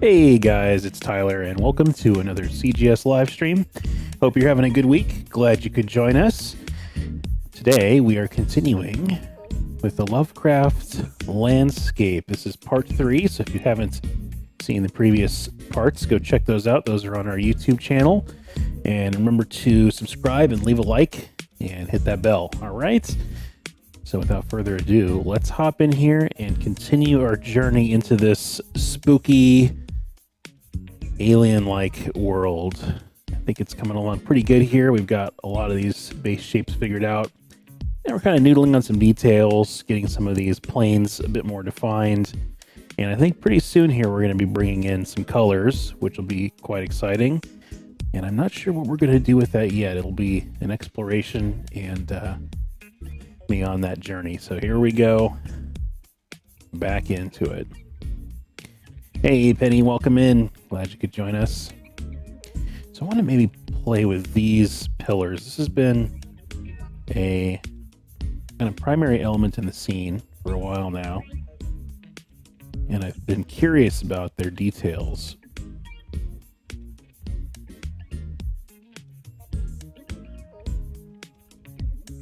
Hey guys, it's Tyler, and welcome to another CGS live stream. Hope you're having a good week. Glad you could join us. Today we are continuing with the Lovecraft landscape. This is part 3, so if you haven't seen the previous parts, go check those out. Those are on our YouTube channel. And remember to subscribe and leave a like and hit that bell. All right? So without further ado, let's hop in here and continue our journey into this spooky alien-like world. I think it's coming along pretty good here. We've got a lot of these base shapes figured out. And we're kind of noodling on some details, getting some of these planes a bit more defined. And I think pretty soon here we're going to be bringing in some colors, which will be quite exciting. And I'm not sure what we're going to do with that yet. It'll be an exploration and me on that journey. So here we go. Back into it. Hey Penny, welcome in. Glad you could join us. So I want to maybe play with these pillars. This has been a kind of primary element in the scene for a while now. And I've been curious about their details.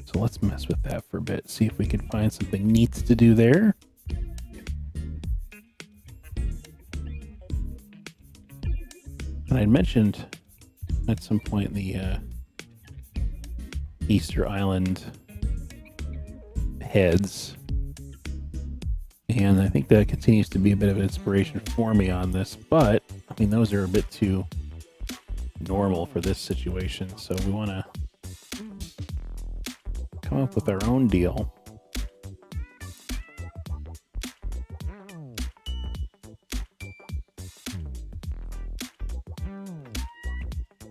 So let's mess with that for a bit, see if we can find something neat to do there. And I mentioned at some point the Easter Island heads. And I think that continues to be a bit of an inspiration for me on this, but I mean, those are a bit too normal for this situation. So we want to come up with our own deal.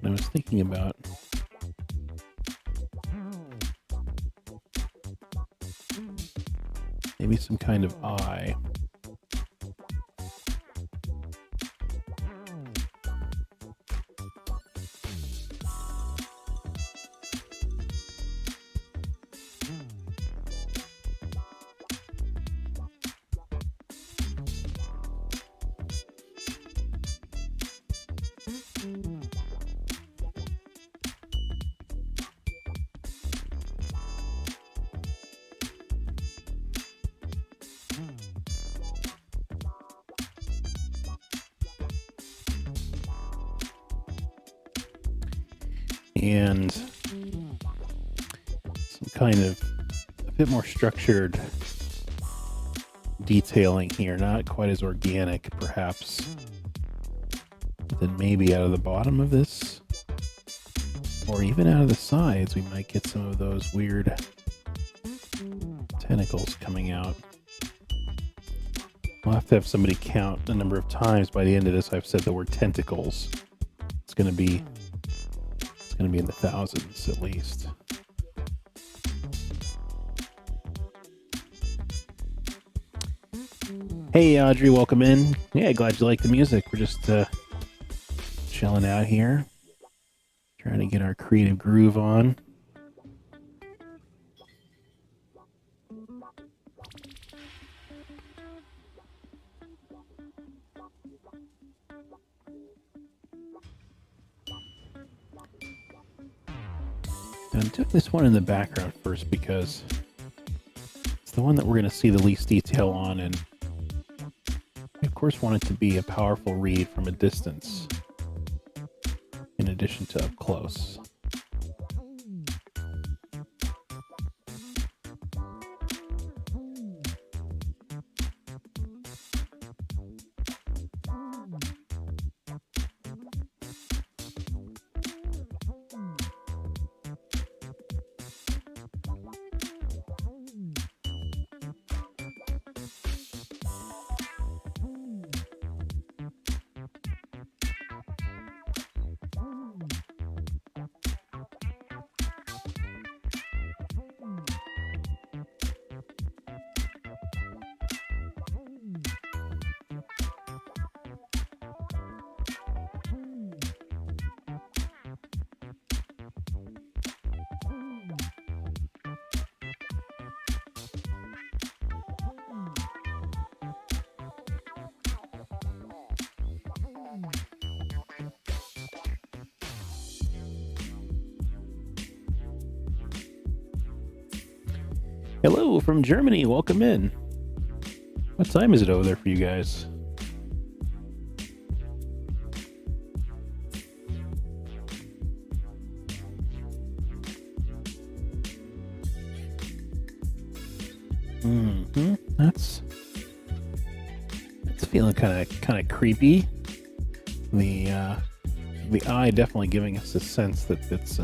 And I was thinking about maybe some kind of eye. And some kind of a bit more structured detailing here, not quite as organic perhaps, but then maybe out of the bottom of this or even out of the sides we might get some of those weird tentacles coming out. I'll have to have somebody count the number of times by the end of this I've said the word tentacles. It's going to be in the thousands at least. Hey Audrey, welcome in. Yeah, glad you like the music. We're just chilling out here, trying to get our creative groove on. I took this one in the background first because it's the one that we're going to see the least detail on, and I of course want it to be a powerful read from a distance in addition to up close. Hello from Germany. Welcome in. What time is it over there for you guys? That's feeling kind of creepy. The eye definitely giving us a sense that it's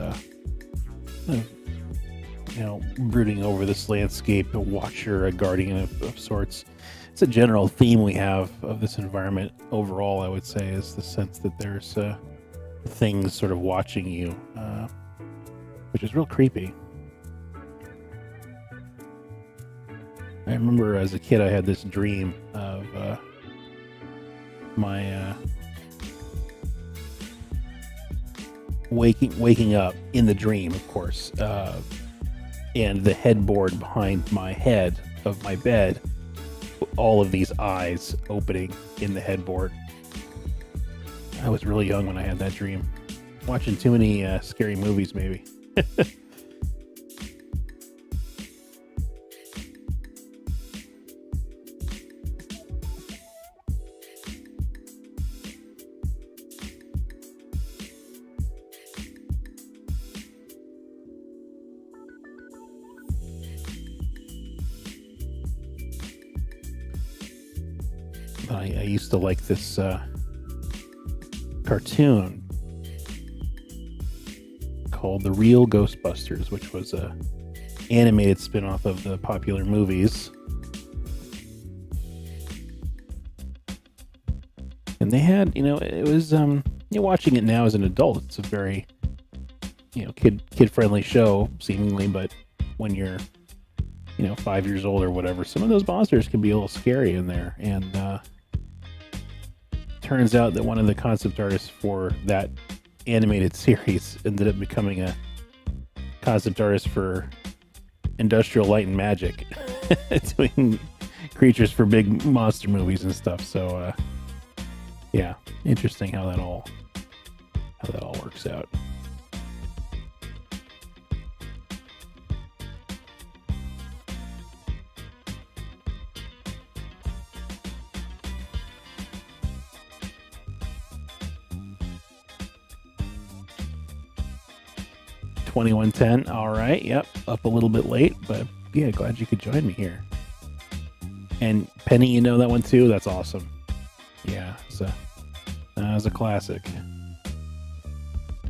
brooding over this landscape, a watcher, a guardian of sorts. It's a general theme we have of this environment overall, I would say, is the sense that there's things sort of watching you, which is real creepy. I remember as a kid I had this dream of my waking up in the dream, of course, and the headboard behind my head of my bed, all of these eyes opening in the headboard. I was really young when I had that dream. Watching too many scary movies, maybe. I used to like this cartoon called The Real Ghostbusters, which was a animated spin-off of the popular movies. And they had, it was, watching it now as an adult, it's a very, kid-friendly show, seemingly, but when you're, 5 years old or whatever, some of those monsters can be a little scary in there. And turns out that one of the concept artists for that animated series ended up becoming a concept artist for Industrial Light and Magic, doing creatures for big monster movies and stuff. So, yeah, interesting how that all works out. $21.10. All right. Yep. Up a little bit late, but yeah, glad you could join me here. And Penny, you know that one too? That's awesome. Yeah. So that was a classic.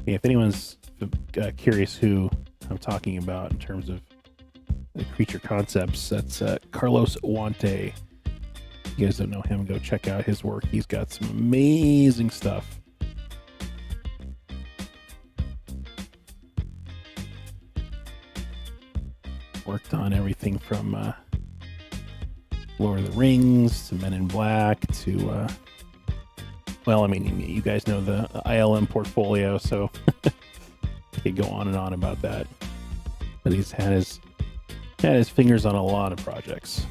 Yeah, if anyone's curious who I'm talking about in terms of the creature concepts, that's Carlos Wante. If you guys don't know him, go check out his work. He's got some amazing stuff. Worked on everything from Lord of the Rings to Men in Black to, you guys know the ILM portfolio, so I could go on and on about that. But he's had his fingers on a lot of projects.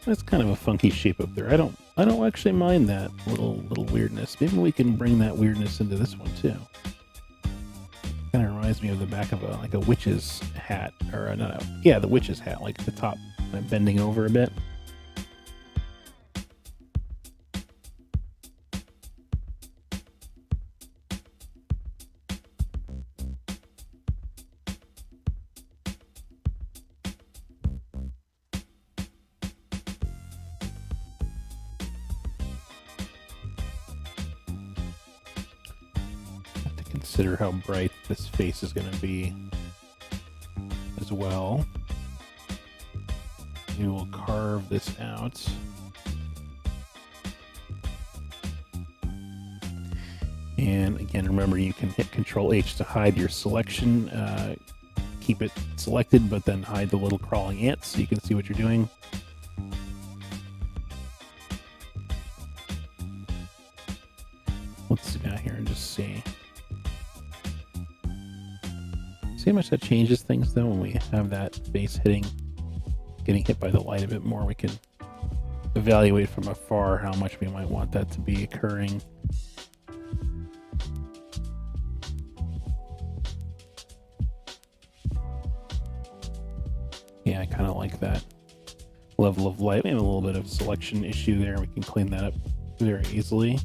That's kind of a funky shape up there. I don't actually mind that little weirdness. Maybe we can bring that weirdness into this one too. Kind of reminds me of the back of a witch's hat, or the witch's hat, like the top kind of bending over a bit. Consider how bright this face is going to be as well. We will carve this out. And again, remember, you can hit Control H to hide your selection. Keep it selected, but then hide the little crawling ants so you can see what you're doing. Let's zoom out here and just see. See how much that changes things though when we have that face getting hit by the light a bit more. We can evaluate from afar how much we might want that to be occurring. Yeah, I kind of like that level of light. Maybe a little bit of selection issue there. We can clean that up very easily.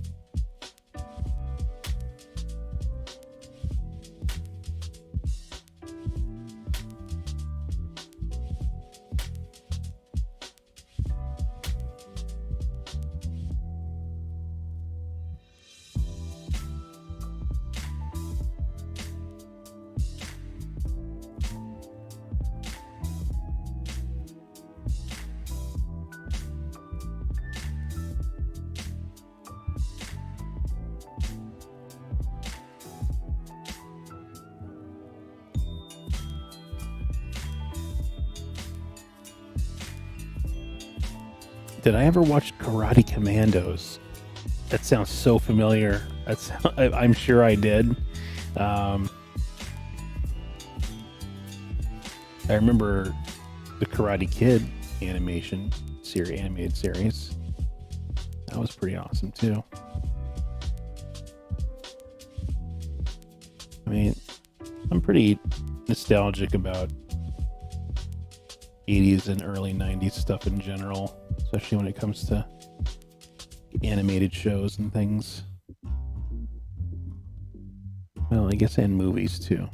Did I ever watch Karate Commandos? That sounds so familiar. I'm sure I did. I remember the Karate Kid animated series. That was pretty awesome too. I mean, I'm pretty nostalgic about 80s and early 90s stuff in general, especially when it comes to animated shows and things. Well, I guess and movies too.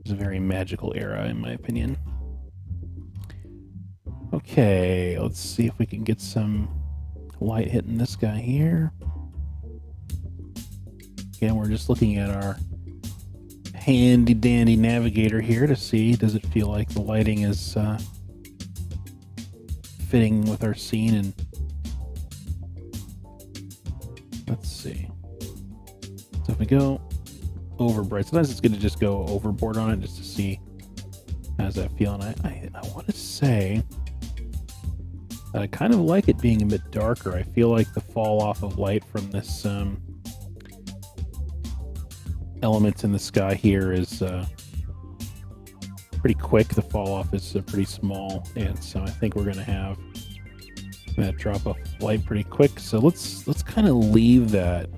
It's a very magical era in my opinion. Okay, let's see if we can get some light hitting this guy here. Again, we're just looking at our handy dandy navigator here to see, does it feel like the lighting is fitting with our scene? And let's see. So if we go over bright, sometimes it's good to just go overboard on it just to see how's that feel. And I want to say that I kind of like it being a bit darker. I feel like the fall off of light from this elements in the sky here is pretty quick. The fall off is pretty small, and so I think we're going to have that drop off light pretty quick. So let's kind of leave that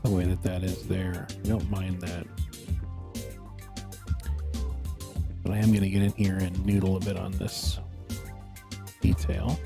the way that is there. I don't mind that, but I am going to get in here and noodle a bit on this detail.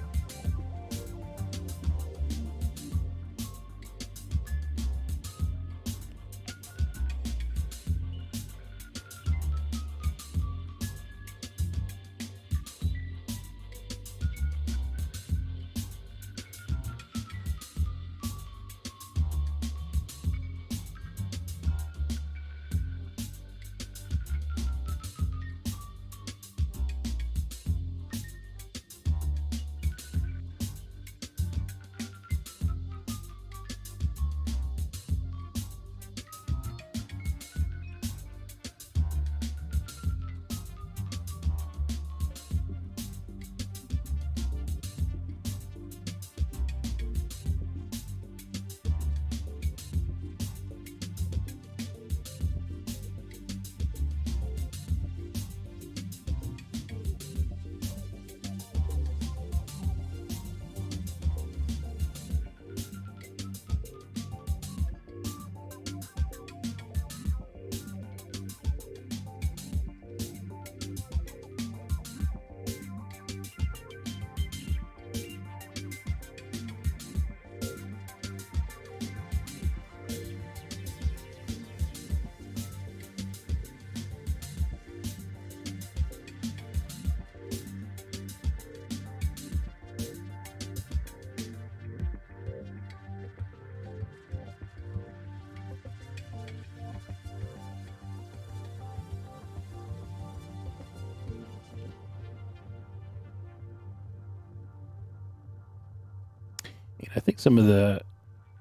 I think some of the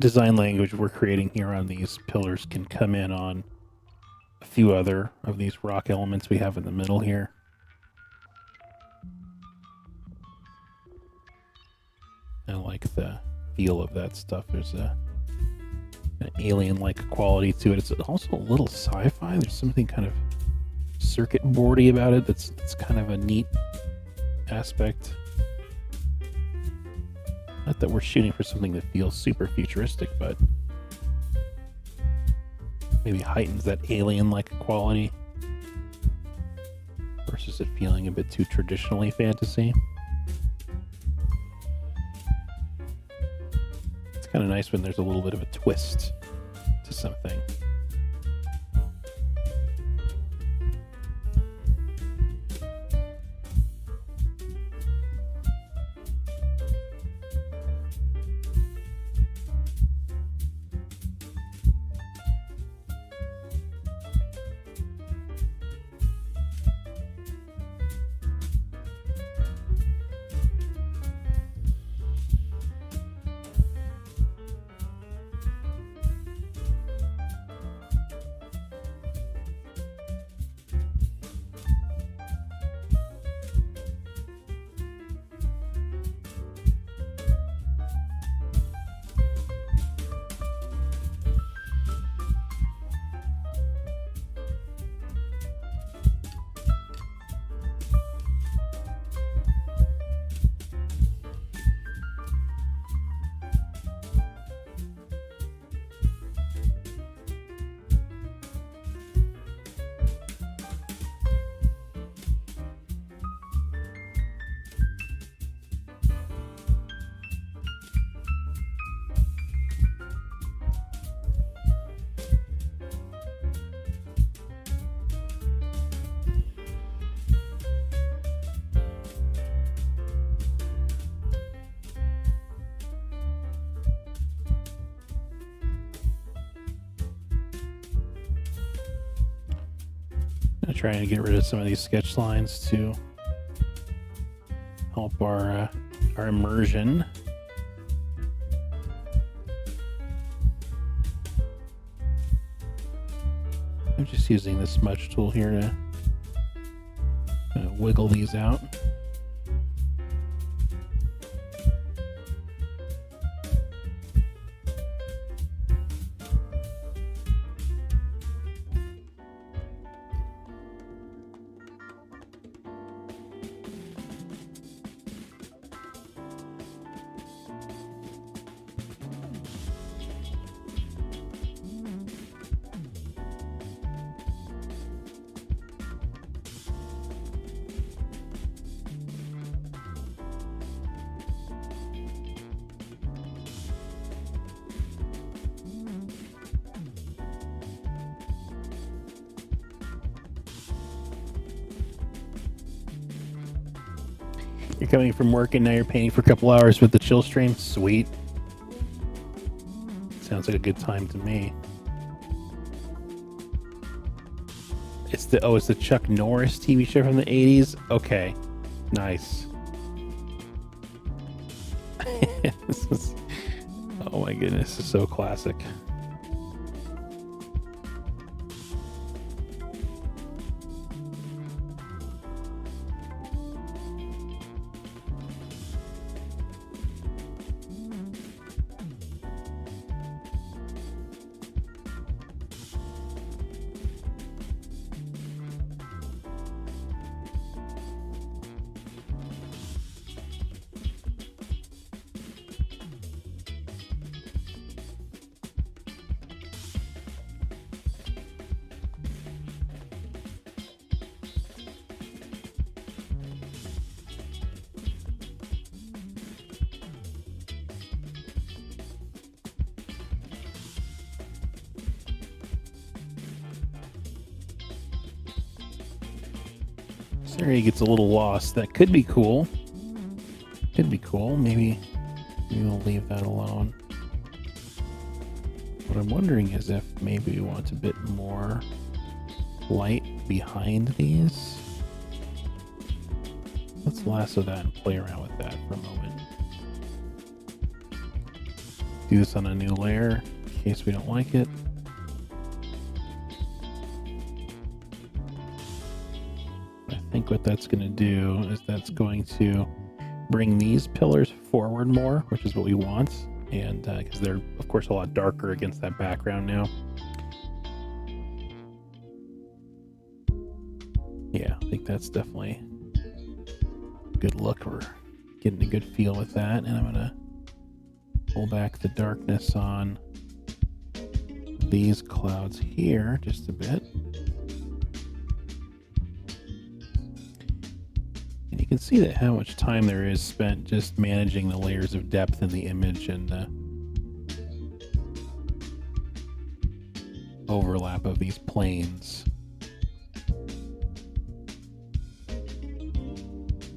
design language we're creating here on these pillars can come in on a few other of these rock elements we have in the middle here. I like the feel of that stuff. There's an alien-like quality to it. It's also a little sci-fi. There's something kind of circuit boardy about it that's kind of a neat aspect. Not that we're shooting for something that feels super futuristic, but maybe heightens that alien-like quality versus it feeling a bit too traditionally fantasy. It's kind of nice when there's a little bit of a twist to something. I'm trying to get rid of some of these sketch lines to help our immersion. I'm just using the smudge tool here to wiggle these out. You're coming from work and now you're painting for a couple hours with the chill stream? Sweet. Sounds like a good time to me. It's the Chuck Norris TV show from the 80s? Okay. Nice. Oh my goodness, this is so classic. He gets a little lost. That could be cool. Could be cool. Maybe we'll leave that alone. What I'm wondering is if maybe we want a bit more light behind these. Let's lasso that and play around with that for a moment. Do this on a new layer in case we don't like it. I think what that's going to do is that's going to bring these pillars forward more, which is what we want, and because they're of course a lot darker against that background now. Yeah, I think that's definitely a good look. We're getting a good feel with that, and I'm gonna pull back the darkness on these clouds here just a bit. And you can see that how much time there is spent just managing the layers of depth in the image and the overlap of these planes.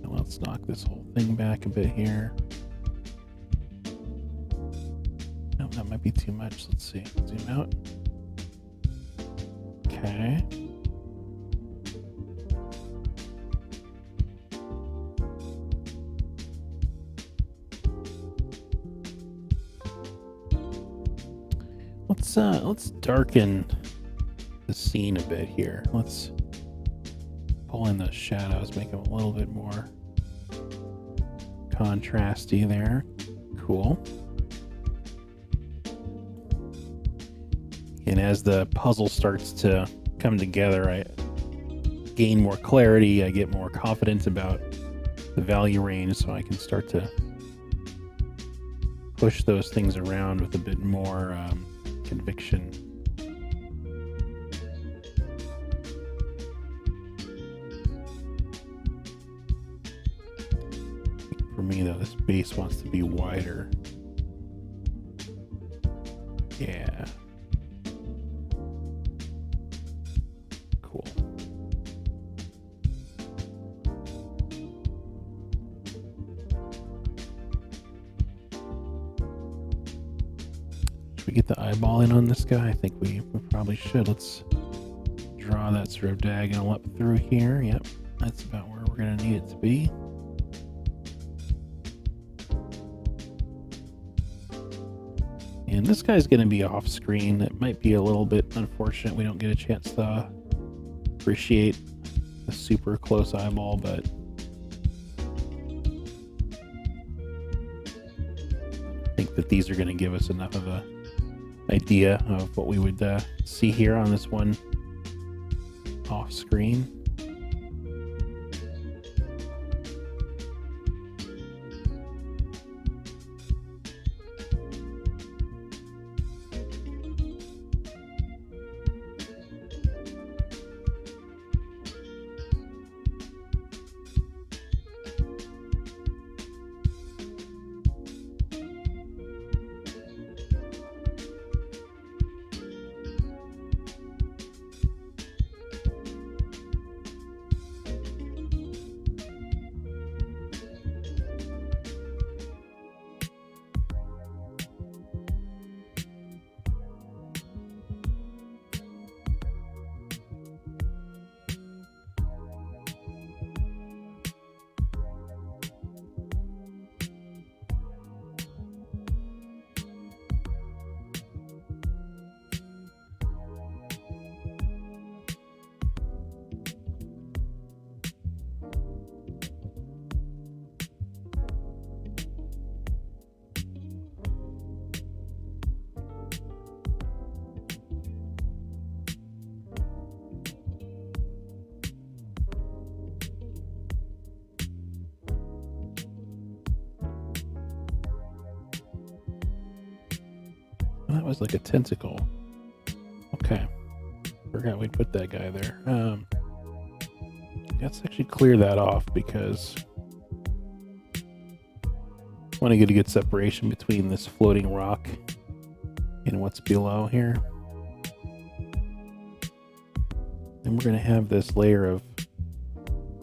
Now let's knock this whole thing back a bit here. No, that might be too much. Let's see. Zoom out. Okay. Let's darken the scene a bit here. Let's pull in those shadows, make them a little bit more contrasty there. Cool. And as the puzzle starts to come together, I gain more clarity, I get more confidence about the value range, so I can start to push those things around with a bit more conviction. For me, though, this base wants to be wider. Yeah. Cool. Should we get the eyeball in on this guy? I think we probably should. Let's draw that sort of diagonal up through here. Yep, that's about where we're going to need it to be. And this guy's going to be off screen. It might be a little bit unfortunate we don't get a chance to appreciate a super close eyeball, but I think that these are going to give us enough of a idea of what we would see here on this one off screen. That was like a tentacle. Okay. Forgot we'd put that guy there. Let's actually clear that off because I want to get a good separation between this floating rock and what's below here. And we're going to have this layer of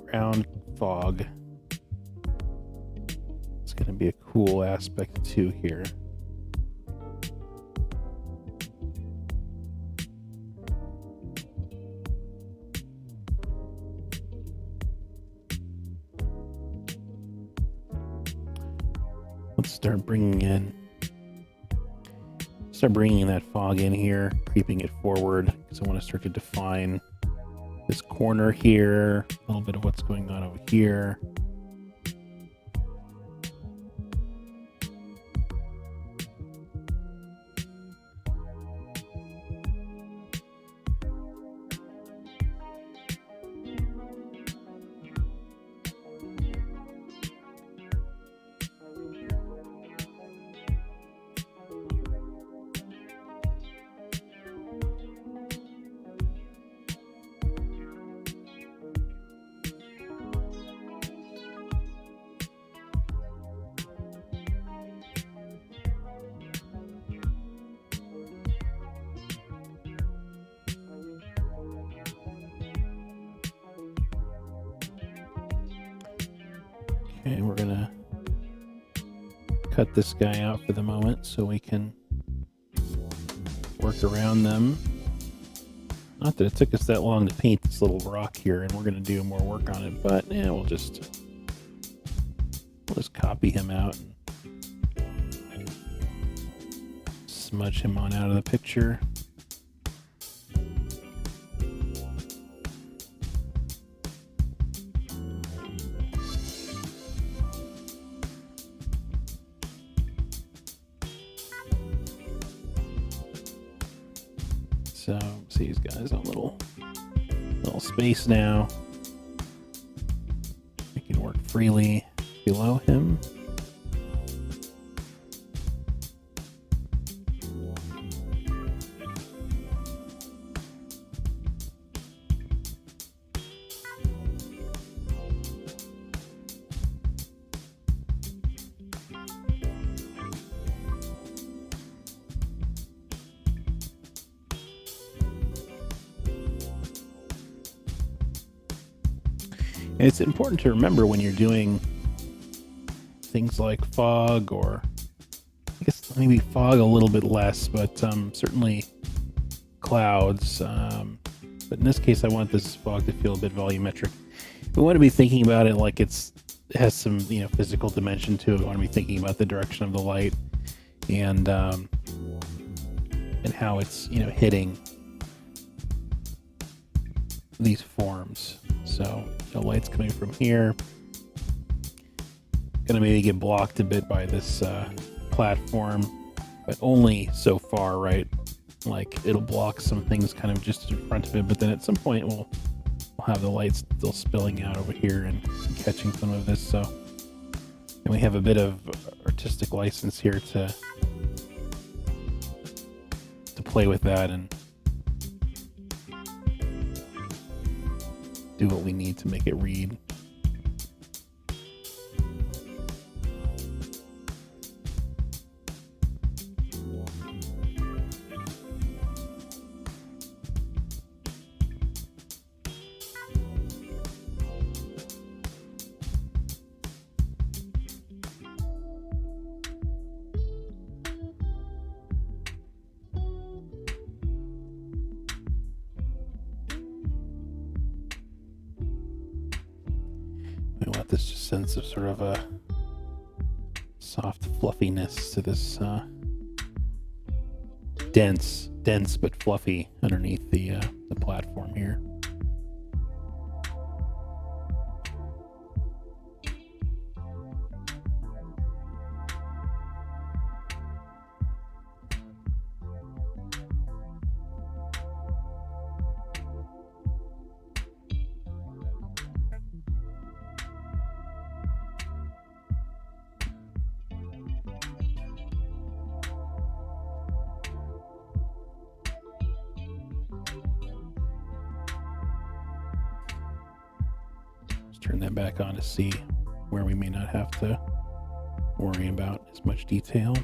ground fog. It's going to be a cool aspect too here. Let's start bringing that fog in here, creeping it forward, because I want to start to define this corner here, a little bit of what's going on over here. And we're gonna cut this guy out for the moment so we can work around them. Not that it took us that long to paint this little rock here, and we're gonna do more work on it, but yeah, we'll just copy him out and smudge him on out of the picture. So see, these guys on a little space now. We can work freely below him. And it's important to remember when you're doing things like fog, or I guess maybe fog a little bit less, but certainly clouds. But in this case, I want this fog to feel a bit volumetric. We want to be thinking about it like it has some, physical dimension to it. We want to be thinking about the direction of the light and how it's, hitting these forms. So the light's coming from here. Gonna maybe get blocked a bit by this platform, but only so far, right? Like it'll block some things kind of just in front of it, but then at some point we'll have the light still spilling out over here and catching some of this. So, and we have a bit of artistic license here to play with that and do what we need to make it read. We want this just sense of sort of a soft fluffiness to this dense but fluffy underneath the platform here. Turn that back on to see where we may not have to worry about as much detail.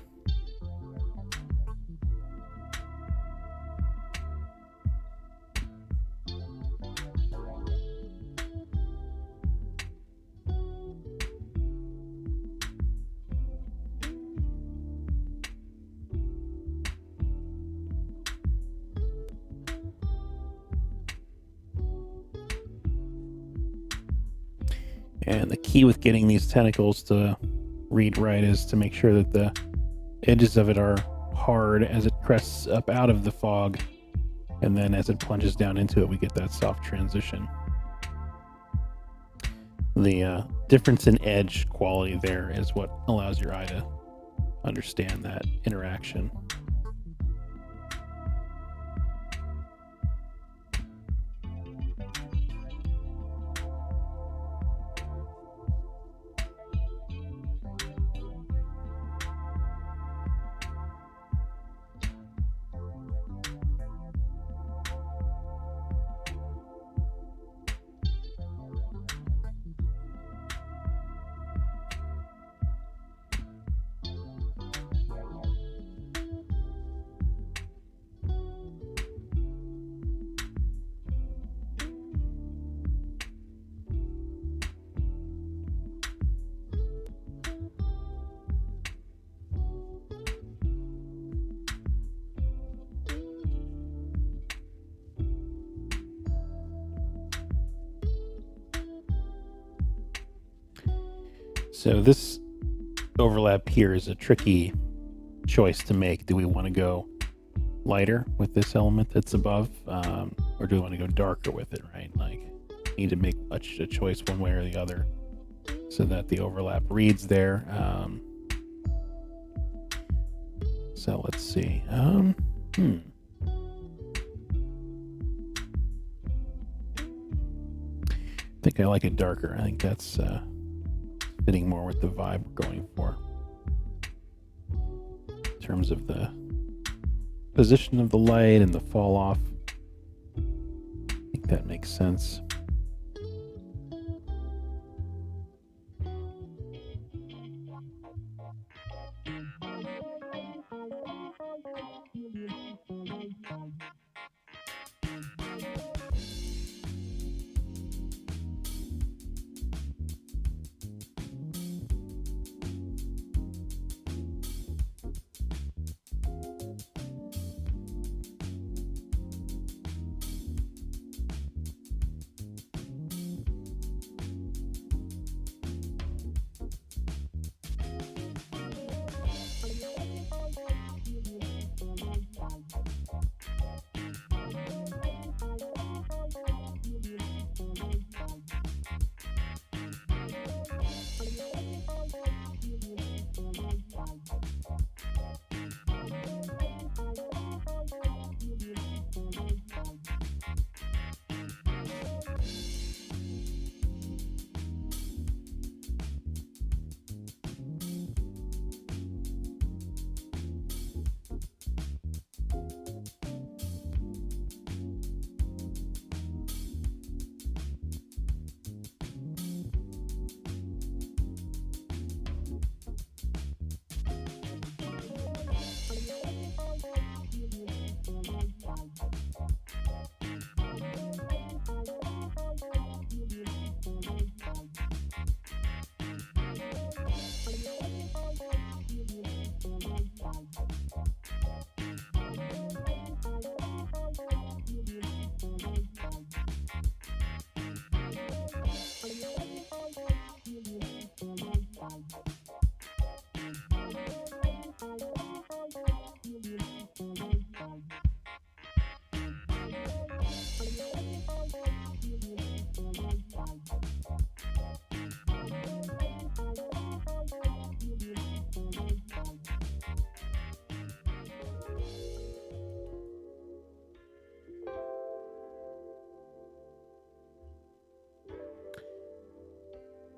And the key with getting these tentacles to read right is to make sure that the edges of it are hard as it crests up out of the fog, and then as it plunges down into it, we get that soft transition. The difference in edge quality there is what allows your eye to understand that interaction. So this overlap here is a tricky choice to make. Do we want to go lighter with this element that's above, or do we want to go darker with it, right? Like, need to make a choice one way or the other so that the overlap reads there. So let's see. I think I like it darker. I think that's fitting more with the vibe we're going for in terms of the position of the light and the fall off. I think that makes sense.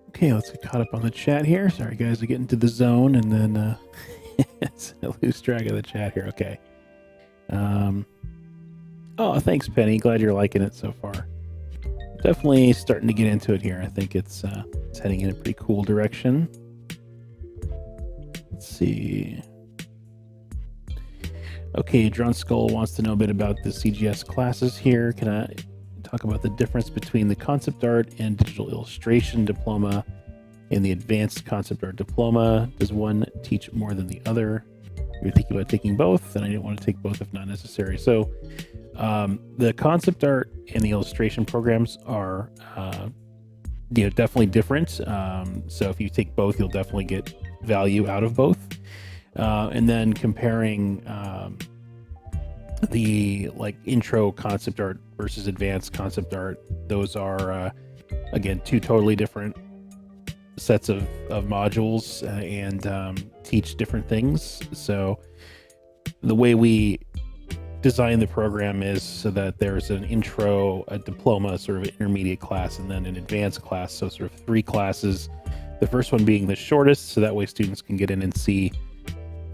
Okay, let's get caught up on the chat here. Sorry, guys, I get into the zone and then I lose track of the chat here. Okay. Oh, thanks, Penny. Glad you're liking it so far. Definitely starting to get into it here. I think it's heading in a pretty cool direction. Let's see. Okay, Drone Skull wants to know a bit about the CGS classes here. Can I talk about the difference between the concept art and digital illustration diploma and the advanced concept art diploma? Does one teach more than the other? You're thinking about taking both, and I didn't want to take both if not necessary. So the concept art and the illustration programs are definitely different. So if you take both, you'll definitely get value out of both. And then comparing the intro concept art versus advanced concept art, those are again two totally different sets of modules and teach different things. So the way we design the program is so that there's an intro, a diploma, sort of an intermediate class, and then an advanced class. So sort of 3 classes, the first one being the shortest, so that way students can get in and see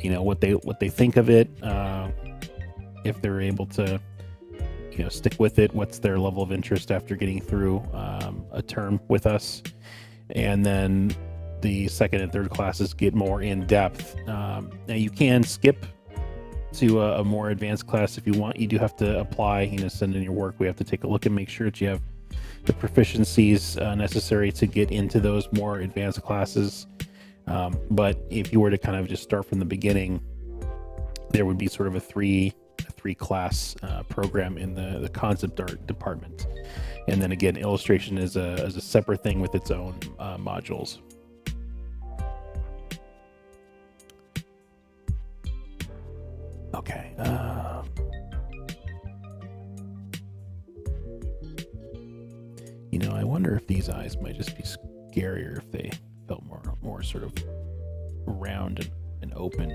what they think of it, if they're able to stick with it, what's their level of interest after getting through a term with us. And then the second and third classes get more in depth. Now you can skip to a more advanced class if you want. You do have to apply, send in your work. We have to take a look and make sure that you have the proficiencies necessary to get into those more advanced classes. But if you were to kind of just start from the beginning, there would be sort of a three class program in the concept art department. And then again, illustration is a separate thing with its own modules. Okay. You know, I wonder if these eyes might just be scarier if they felt more sort of round and open.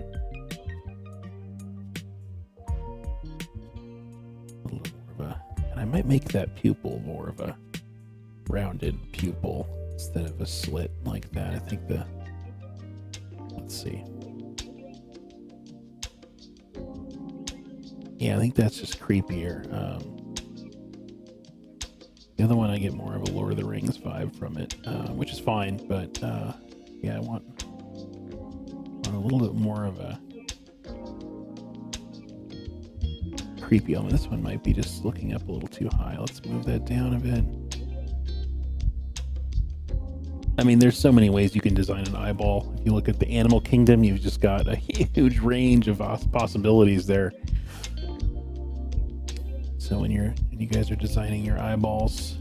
A little more of a, and I might make that pupil more of a rounded pupil instead of a slit like that. I think let's see. Yeah, I think that's just creepier. The other one, I get more of a Lord of the Rings vibe from it, which is fine, but yeah, I want a little bit more of a creepy element. This one might be just looking up a little too high. Let's move that down a bit. I mean, there's so many ways you can design an eyeball. If you look at the animal kingdom, you've just got a huge range of possibilities there. So when you guys are designing your eyeballs,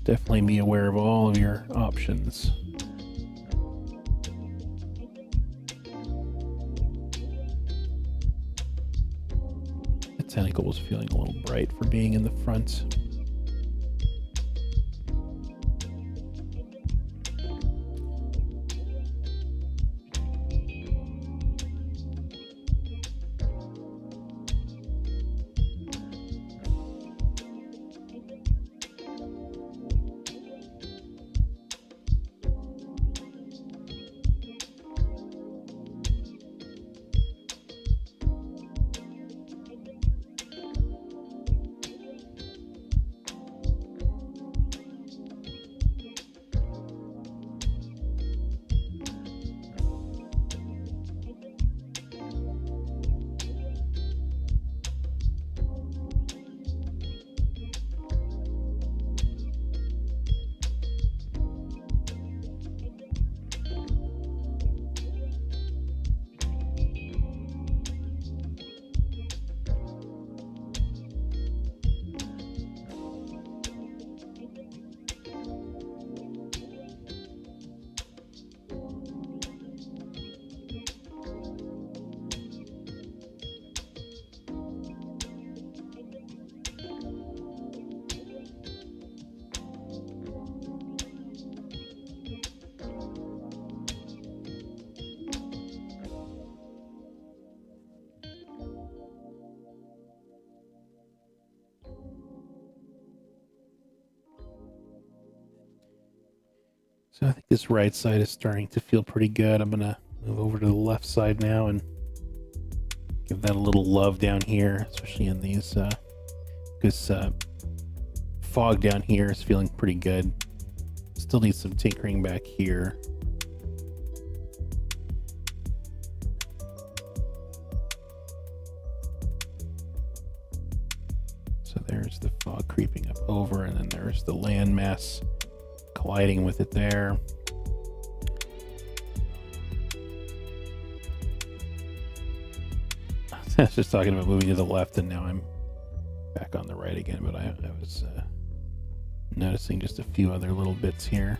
definitely be aware of all of your options. The tentacle was feeling a little bright for being in the front. So I think this right side is starting to feel pretty good. I'm gonna move over to the left side now and give that a little love down here, especially in these, because fog down here is feeling pretty good. Still need some tinkering back here. So there's the fog creeping up over, and then there's the landmass colliding with it there. I was just talking about moving to the left, and now I'm back on the right again, but I was noticing just a few other little bits here.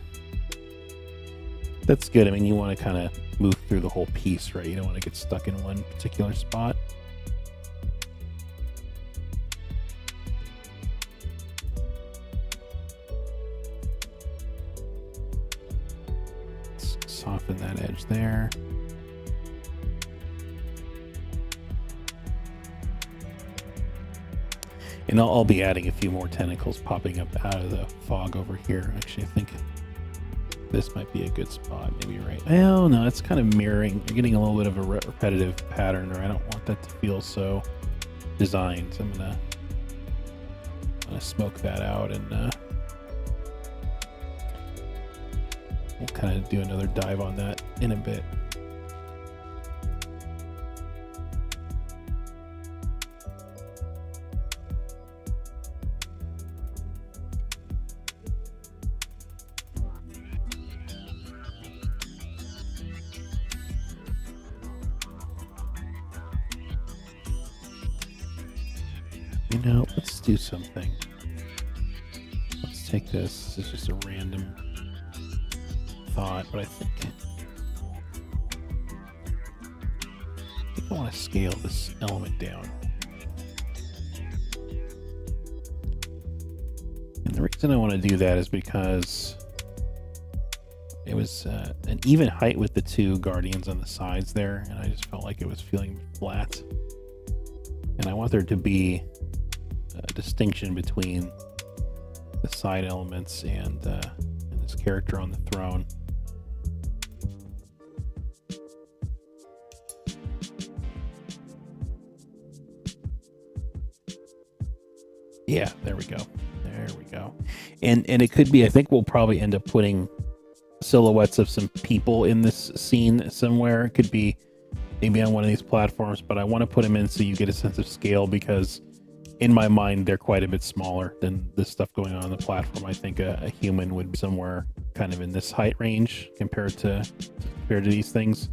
That's good. I mean, you want to kind of move through the whole piece, right? You don't want to get stuck in one particular spot. Soften that edge there. And I'll be adding a few more tentacles popping up out of the fog over here. Actually, I think this might be a good spot. Maybe right. Oh no, it's kind of mirroring. You're getting a little bit of a repetitive pattern there. I don't want that to feel so designed. So I'm gonna smoke that out, and we'll kind of do another dive on that in a bit. You know, let's do something. Let's take this. This is just a random thought, but I think I want to scale this element down. And the reason I want to do that is because it was an even height with the two guardians on the sides there, and I just felt like it was feeling flat. And I want there to be a distinction between the side elements and this character on the throne. Yeah, there we go. There we go. And it could be, I think we'll probably end up putting silhouettes of some people in this scene somewhere. It could be maybe on one of these platforms, but I want to put them in so you get a sense of scale, because in my mind they're quite a bit smaller than the stuff going on the platform. I think a human would be somewhere kind of in this height range compared to these things.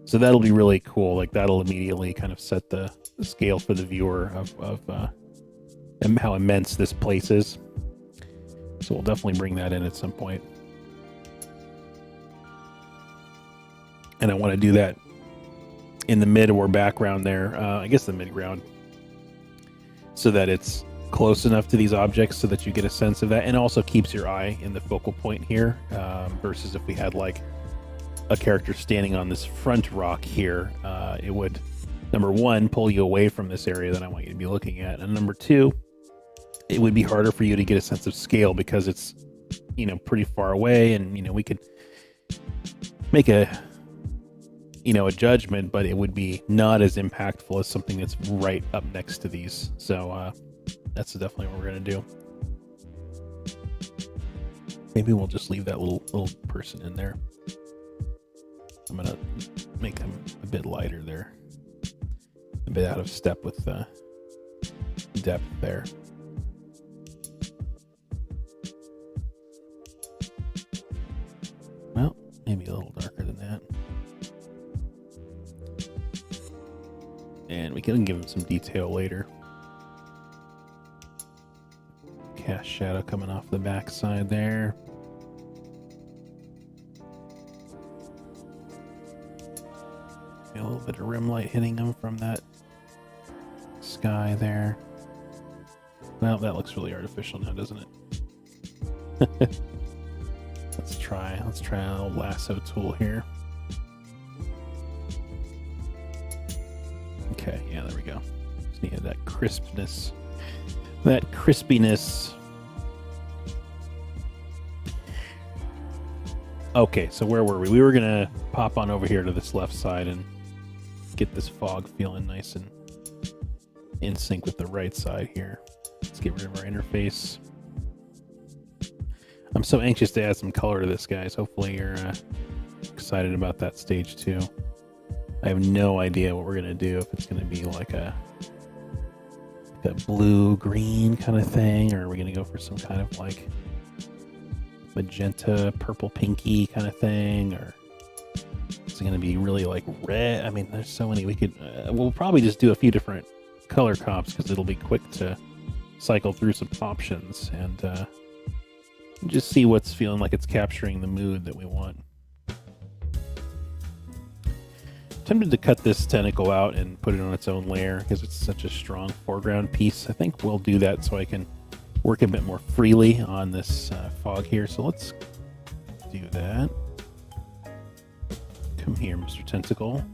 So that'll be really cool. Like, that'll immediately kind of set the scale for the viewer of how immense this place is. So we'll definitely bring that in at some point. And I want to do that in the mid or background there. I guess the midground, so that it's close enough to these objects so that you get a sense of that, and also keeps your eye in the focal point here, versus if we had like a character standing on this front rock here, it would, number one, pull you away from this area that I want you to be looking at, and number two, it would be harder for you to get a sense of scale because it's, pretty far away, and we could make a judgment, but it would be not as impactful as something that's right up next to these. So that's definitely what we're gonna do. Maybe we'll just leave that little person in there. I'm gonna make them a bit lighter there, a bit out of step with the depth there. Well, maybe a little darker than that. And we can give him some detail later. Cast shadow coming off the back side there. A little bit of rim light hitting him from that sky there. Well, that looks really artificial now, doesn't it? Let's try a little lasso tool here. Okay, yeah, there we go. Just needed that crispness, that crispiness. Okay, so where were we? We were gonna pop on over here to this left side and get this fog feeling nice and in sync with the right side here. Let's get rid of our interface. I'm so anxious to add some color to this, guys. Hopefully you're excited about that stage too. I have no idea what we're gonna do, if it's gonna be like a blue-green kind of thing, or are we gonna go for some kind of like magenta, purple, pinky kind of thing, or is it gonna be really like red? I mean, there's so many. We could we'll probably just do a few different color comps because it'll be quick to cycle through some options and just see what's feeling like it's capturing the mood that we want. Tempted to cut this tentacle out and put it on its own layer because it's such a strong foreground piece. I think we'll do that so I can work a bit more freely on this fog here. So let's do that. Come here, Mr. Tentacle.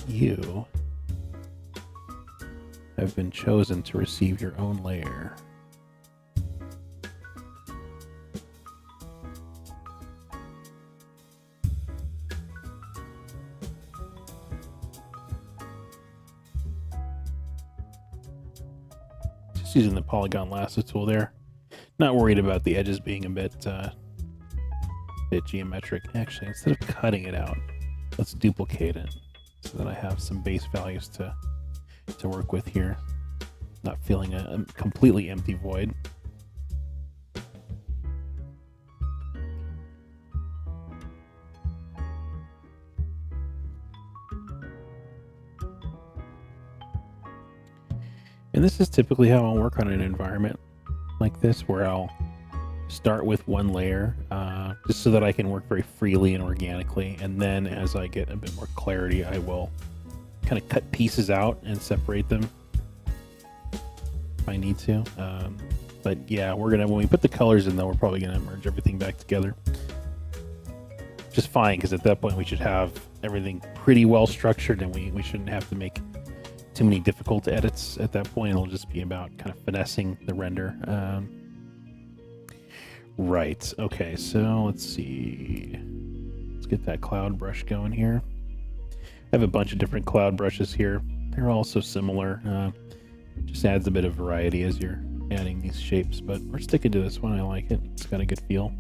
You have been chosen to receive your own layer. Just using the polygon lasso tool there. Not worried about the edges being a bit geometric. Actually, instead of cutting it out, let's duplicate it so that I have some base values to work with here. Not feeling a completely empty void. And this is typically how I'll work on an environment like this, where I'll start with one layer, just so that I can work very freely and organically. And then as I get a bit more clarity, I will kind of cut pieces out and separate them if I need to. But yeah, when we put the colors in, though, we're probably gonna merge everything back together. Just fine, because at that point we should have everything pretty well structured, and we shouldn't have to make too many difficult edits at that point. It'll just be about kind of finessing the render. Right, okay, so let's see. Let's get that cloud brush going here. I have a bunch of different cloud brushes here. They're all so similar. Just adds a bit of variety as you're adding these shapes, but we're sticking to this one. I like it. It's got a good feel.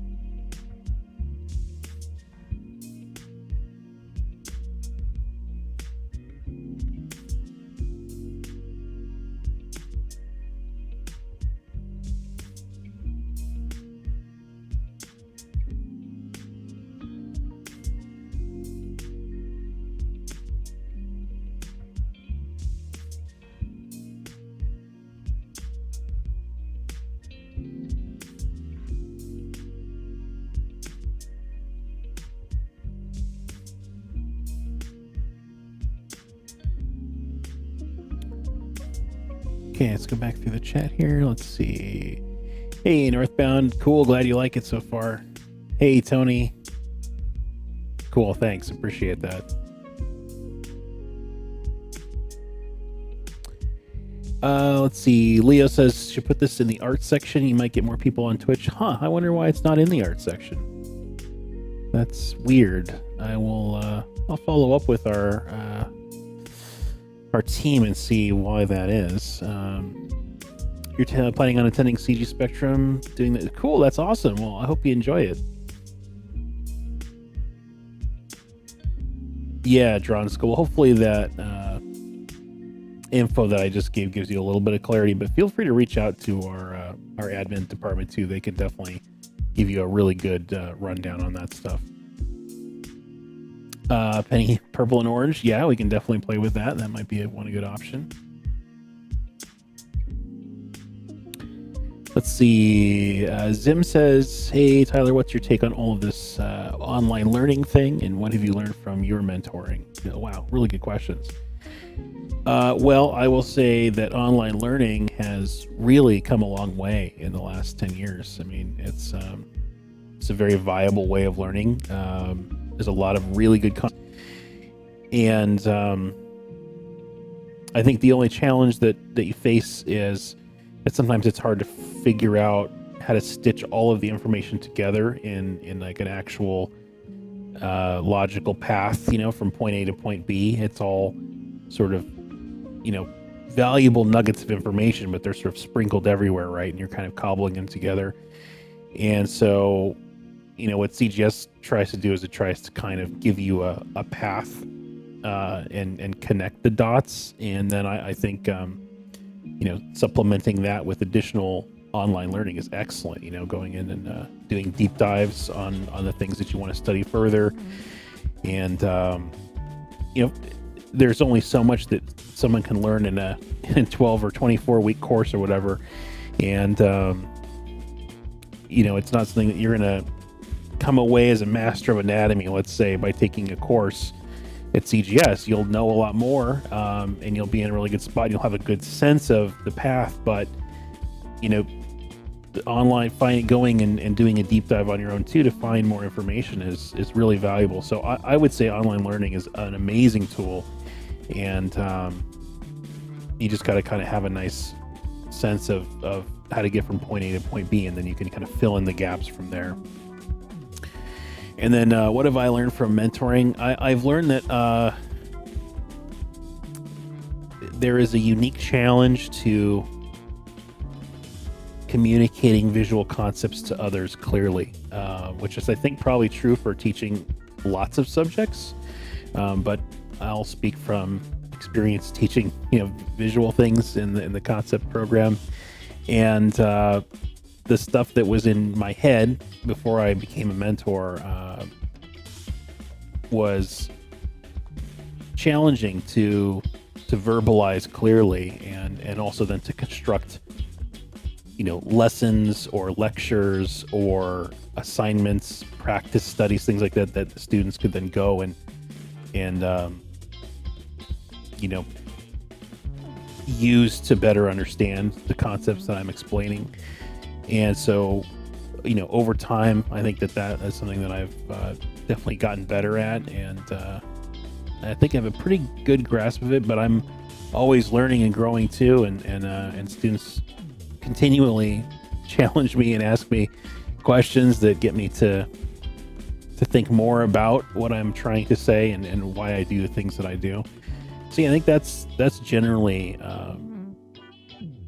Okay, let's go back through the chat here. Let's see. Hey, Northbound. Cool. Glad you like it so far. Hey, Tony. Cool. Thanks. Appreciate that. Let's see. Leo says, should put this in the art section. You might get more people on Twitch. Huh. I wonder why it's not in the art section. That's weird. I'll follow up with our team and see why that is. You're planning on attending CG Spectrum, doing that. Cool, that's awesome. Well, I hope you enjoy it. Yeah, Drawn School. Hopefully that info that I just gave gives you a little bit of clarity, but feel free to reach out to our admin department too. They can definitely give you a really good rundown on that stuff. Penny, purple and orange. Yeah, we can definitely play with that. That might be one good option. Let's see. Zim says, hey, Tyler, what's your take on all of this online learning thing? And what have you learned from your mentoring? Wow, really good questions. Well, I will say that online learning has really come a long way in the last 10 years. I mean, it's a very viable way of learning. There's a lot of really good content. And I think the only challenge that you face is that sometimes it's hard to figure out how to stitch all of the information together in like an actual logical path, from point A to point B. It's all sort of, valuable nuggets of information, but they're sort of sprinkled everywhere, right? And you're kind of cobbling them together. And so, what CGS tries to do is it tries to kind of give you a path and connect the dots. And then I think, supplementing that with additional online learning is excellent, going in and doing deep dives on the things that you want to study further. And, there's only so much that someone can learn in a 12 or 24 week course or whatever. And, it's not something that you're going to come away as a master of anatomy, let's say, by taking a course at CGS. You'll know a lot more, and you'll be in a really good spot. You'll have a good sense of the path, but the online going and doing a deep dive on your own too to find more information is really valuable. So I would say online learning is an amazing tool, and you just got to kind of have a nice sense of how to get from point A to point B, and then you can kind of fill in the gaps from there. And then what have I learned from mentoring? I've learned that there is a unique challenge to communicating visual concepts to others clearly, which is, I think, probably true for teaching lots of subjects. But I'll speak from experience teaching, visual things in the concept program. And the stuff that was in my head before I became a mentor was challenging to verbalize clearly, and also then to construct lessons or lectures or assignments, practice studies, things like that, that the students could then go and use to better understand the concepts that I'm explaining. And so, over time, I think that is something that I've definitely gotten better at, and I think I have a pretty good grasp of it. But I'm always learning and growing too, and students continually challenge me and ask me questions that get me to think more about what I'm trying to say and why I do the things that I do. So yeah, I think that's generally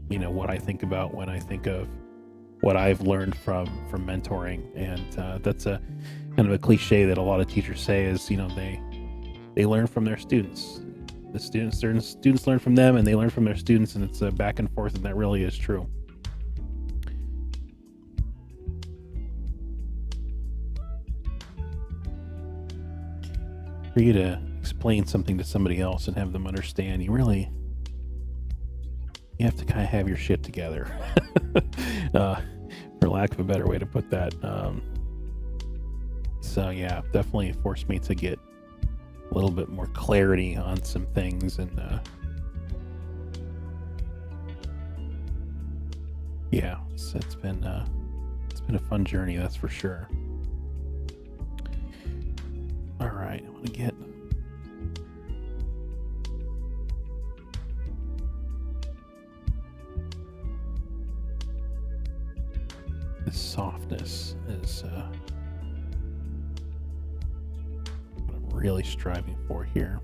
what I think about when I think of what I've learned from mentoring. And that's a kind of a cliche that a lot of teachers say is, they learn from their students. Certain students learn from them, and they learn from their students, and it's a back and forth, and that really is true. For you to explain something to somebody else and have them understand, you have to kind of have your shit together, for lack of a better way to put that. So yeah, definitely forced me to get a little bit more clarity on some things, and yeah, it's been a fun journey, that's for sure. All right, I want to get this softness is what I'm really striving for here.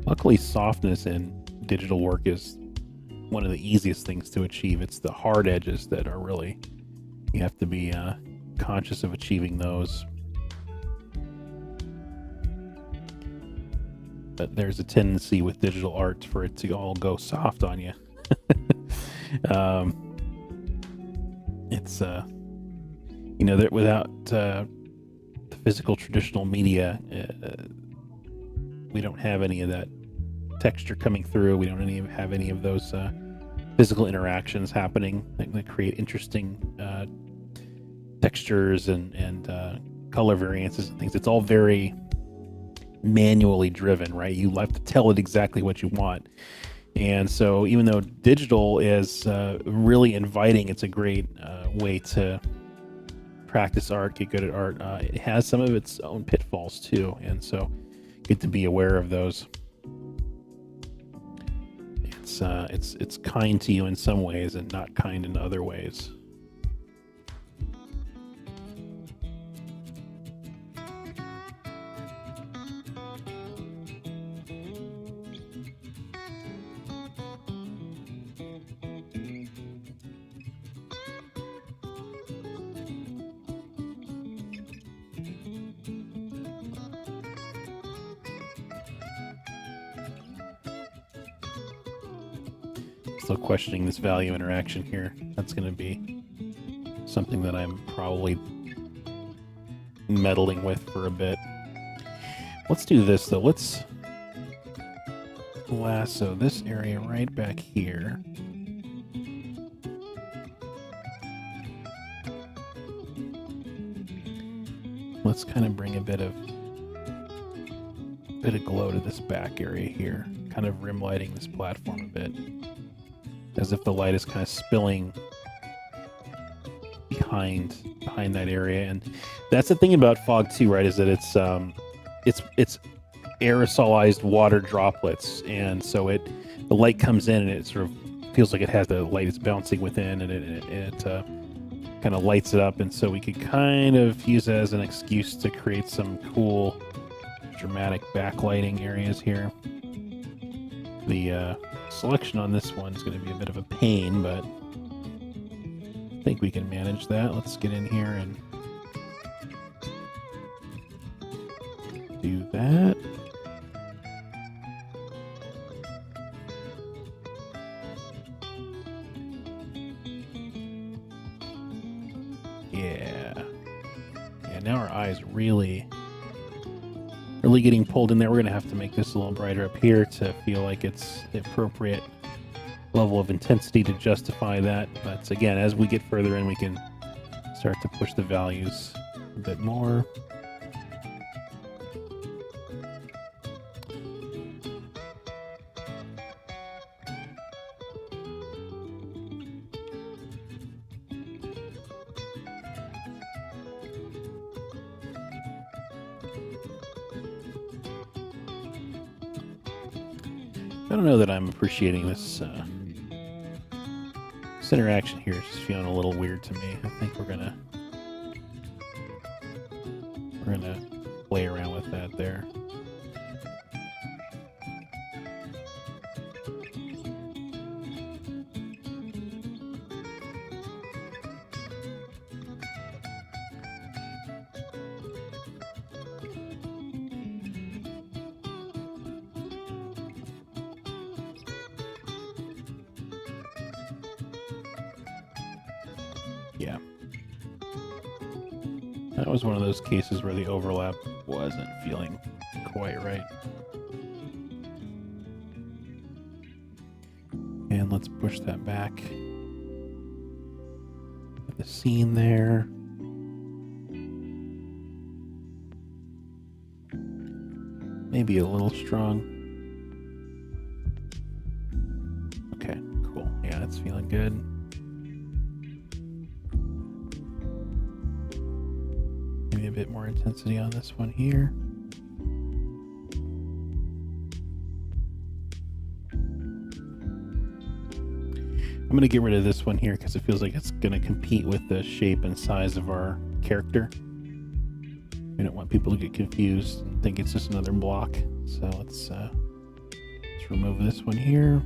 Luckily, softness in digital work is one of the easiest things to achieve. It's the hard edges that are really, you have to be conscious of achieving those. But there's a tendency with digital art for it to all go soft on you. It's that without the physical traditional media, we don't have any of that texture coming through. We don't have any of those physical interactions happening that create interesting textures and color variances and things. It's all very manually driven, right? You have to tell it exactly what you want. And so even though digital is really inviting, it's a great way to practice art, get good at art. It has some of its own pitfalls too, and so good to be aware of those. It's kind to you in some ways and not kind in other ways. Still questioning this value interaction here. That's going to be something that I'm probably meddling with for a bit. Let's do this though. Let's lasso this area right back here. Let's kind of bring a bit of glow to this back area here, kind of rim lighting this platform a bit, as if the light is kind of spilling behind that area. And that's the thing about fog too, right? Is that it's aerosolized water droplets, and so the light comes in and it sort of feels like it has the light is bouncing within, and it kind of lights it up. And so we could kind of use it as an excuse to create some cool dramatic backlighting areas here. The selection on this one is going to be a bit of a pain, but I think we can manage that. Let's get in here and do that. Yeah, now our eyes really getting pulled in there. We're gonna have to make this a little brighter up here to feel like it's the appropriate level of intensity to justify that. But again, as we get further in, we can start to push the values a bit more. I don't know that I'm appreciating this this interaction here. It's just feeling a little weird to me. I think we're gonna play around with that there. Yeah. That was one of those cases where the overlap wasn't feeling quite right. And let's push that back. Get the scene there. Maybe a little strong. Okay, cool. Yeah, that's feeling good. Maybe a bit more intensity on this one here. I'm going to get rid of this one here because it feels like it's going to compete with the shape and size of our character. We don't want people to get confused and think it's just another block. So let's remove this one here.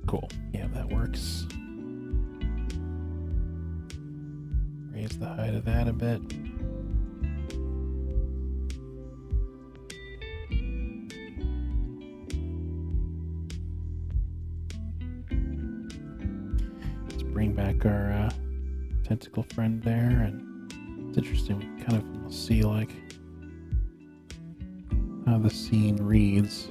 Cool. Yeah, that works. Raise the height of that a bit. Let's bring back our tentacle friend there, and it's interesting. We can kind of see like how the scene reads.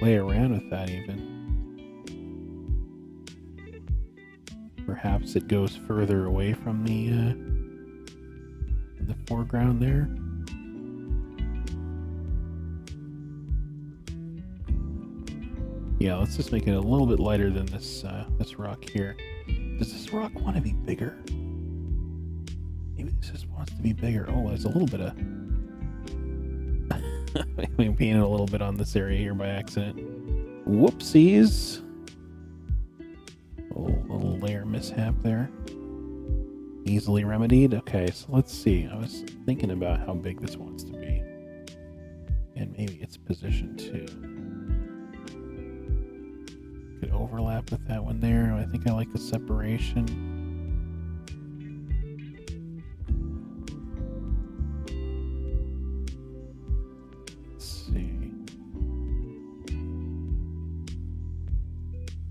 Play around with that even. Perhaps it goes further away from the foreground there. Yeah, let's just make it a little bit lighter than this this rock here. Does this rock want to be bigger? Maybe this just wants to be bigger. Oh, there's a little bit of we painted a little bit on this area here by accident. Whoopsies. Little layer mishap there. Easily remedied. Okay, so let's see. I was thinking about how big this wants to be. And maybe its position too. Could overlap with that one there. I think I like the separation.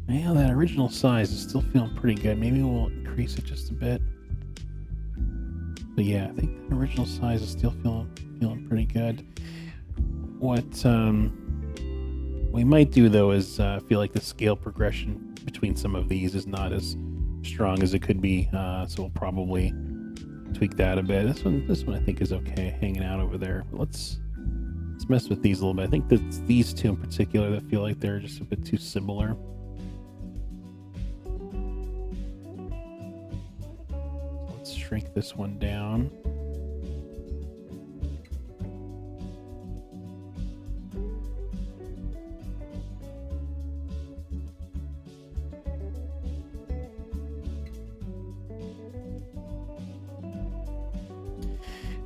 Yeah, that original size is still feeling pretty good. Maybe we'll increase it just a bit. But yeah, I think the original size is still feeling pretty good. What we might do though is feel like the scale progression between some of these is not as strong as it could be. So we'll probably tweak that a bit. This one I think is okay, hanging out over there. But let's mess with these a little bit. I think that's these two in particular that feel like they're just a bit too similar. Shrink this one down.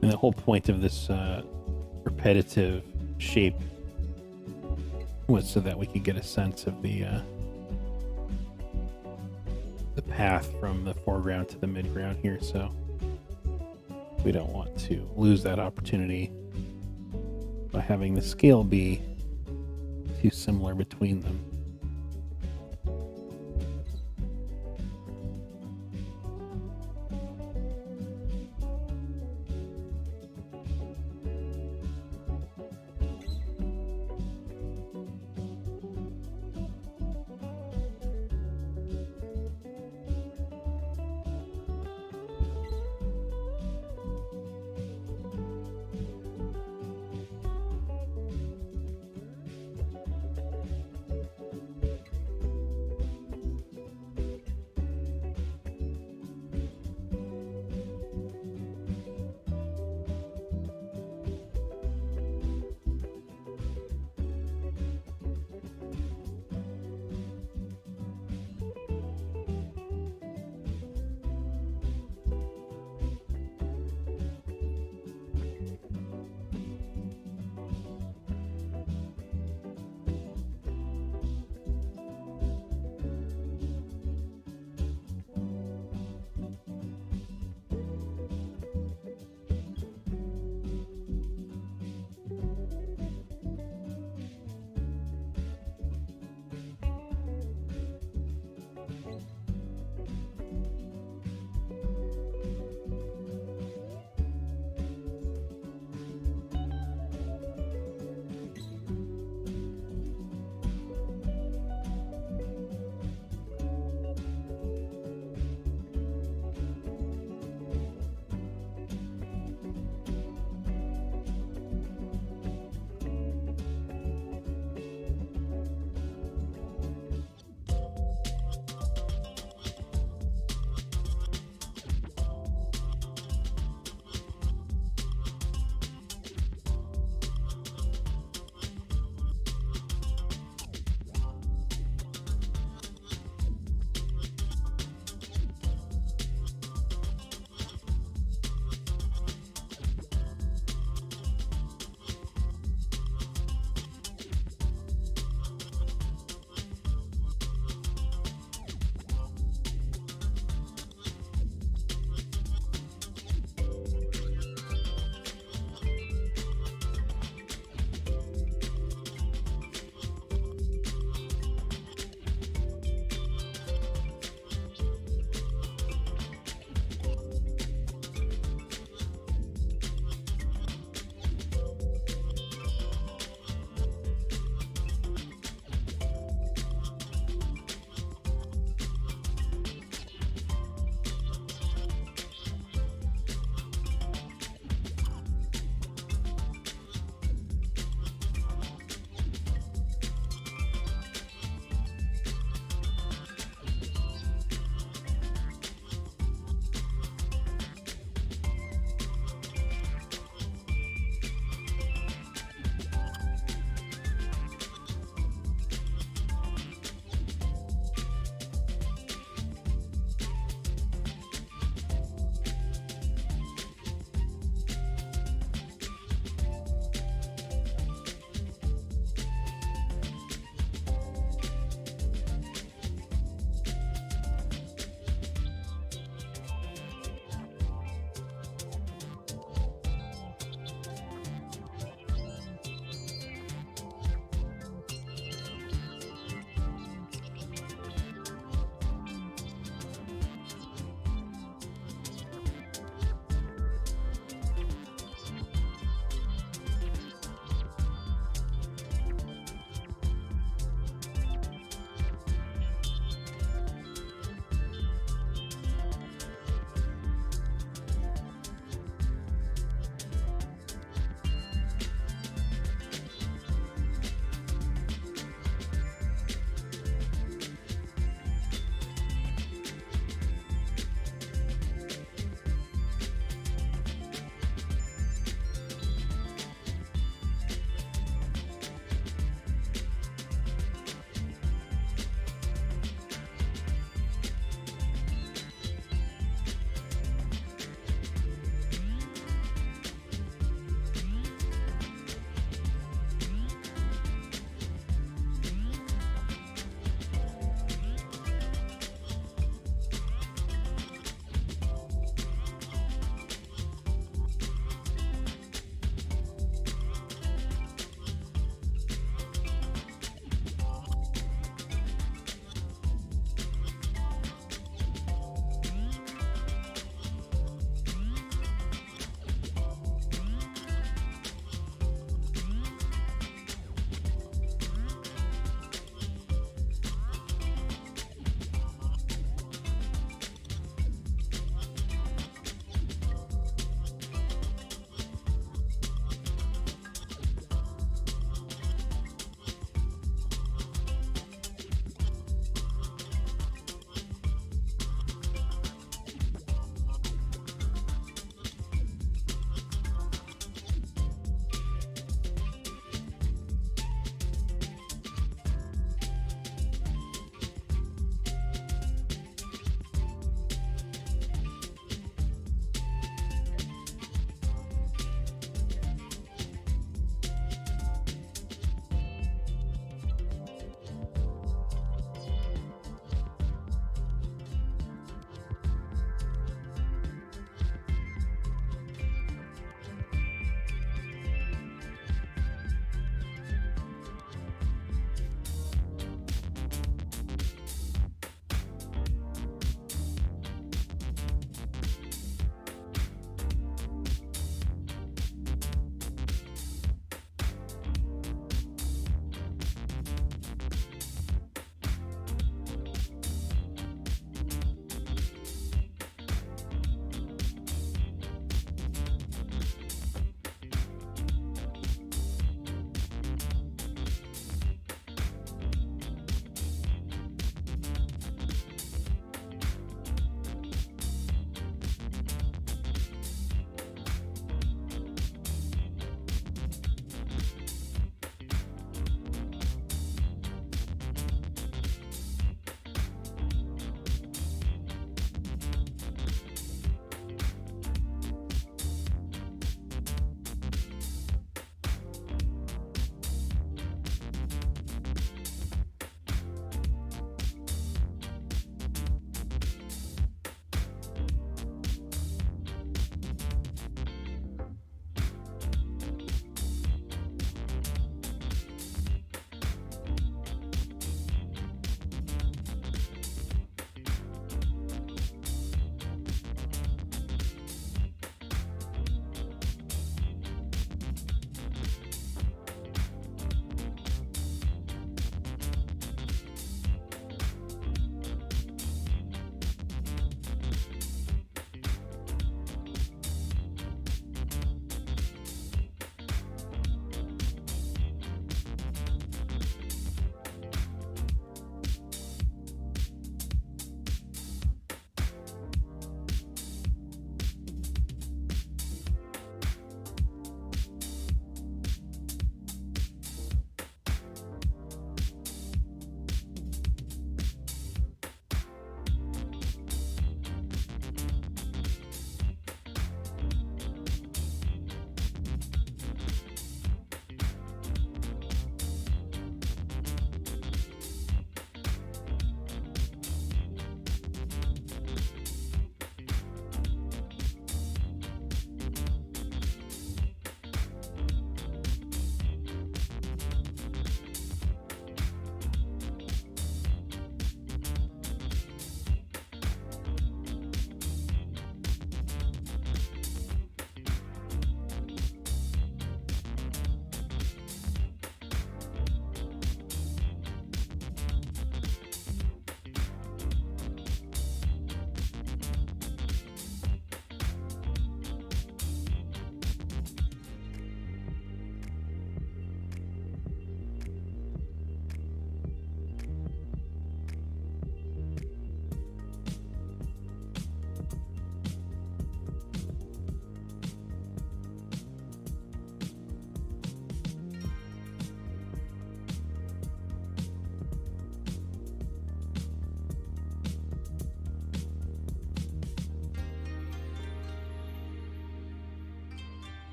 And the whole point of this repetitive shape was so that we could get a sense of the path from the foreground to the midground here, so we don't want to lose that opportunity by having the scale be too similar between them.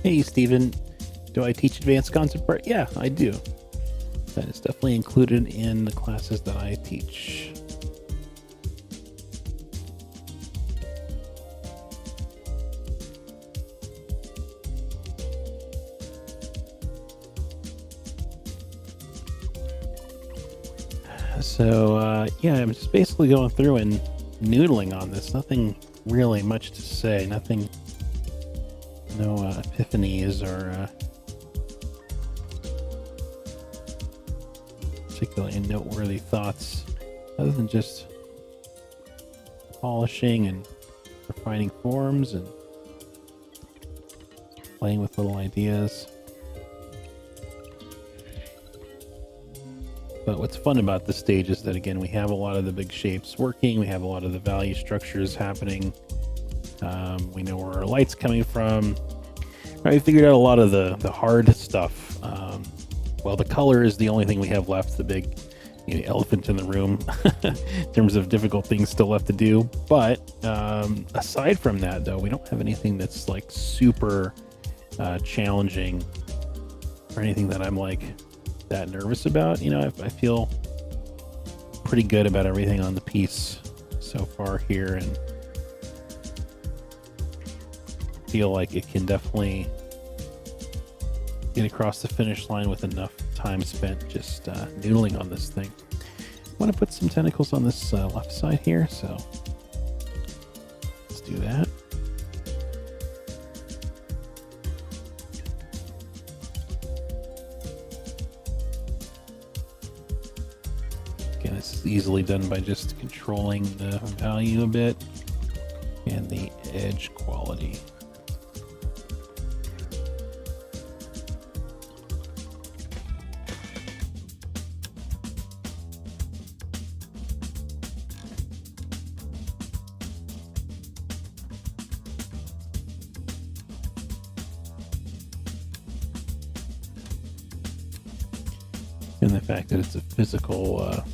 Hey, Stephen, do I teach advanced concept art? Yeah, I do. That is definitely included in the classes that I teach. So, yeah, I'm just basically going through and noodling on this. Nothing really much to say. Nothing, no epiphanies or particularly noteworthy thoughts, other than just polishing and refining forms and playing with little ideas. But what's fun about this stage is that, again, we have a lot of the big shapes working. We have a lot of the value structures happening. We know where our light's coming from. We figured out a lot of the hard stuff. Well, the color is the only thing we have left, the big elephant in the room in terms of difficult things still left to do. But aside from that, though, we don't have anything that's like super challenging or anything that I'm like that nervous about. I feel pretty good about everything on the piece so far here, and feel like it can definitely get across the finish line with enough time spent just noodling on this thing. I want to put some tentacles on this left side here, so let's do that. Again, this is easily done by just controlling the value a bit and the edge quality. And the fact that it's a physical,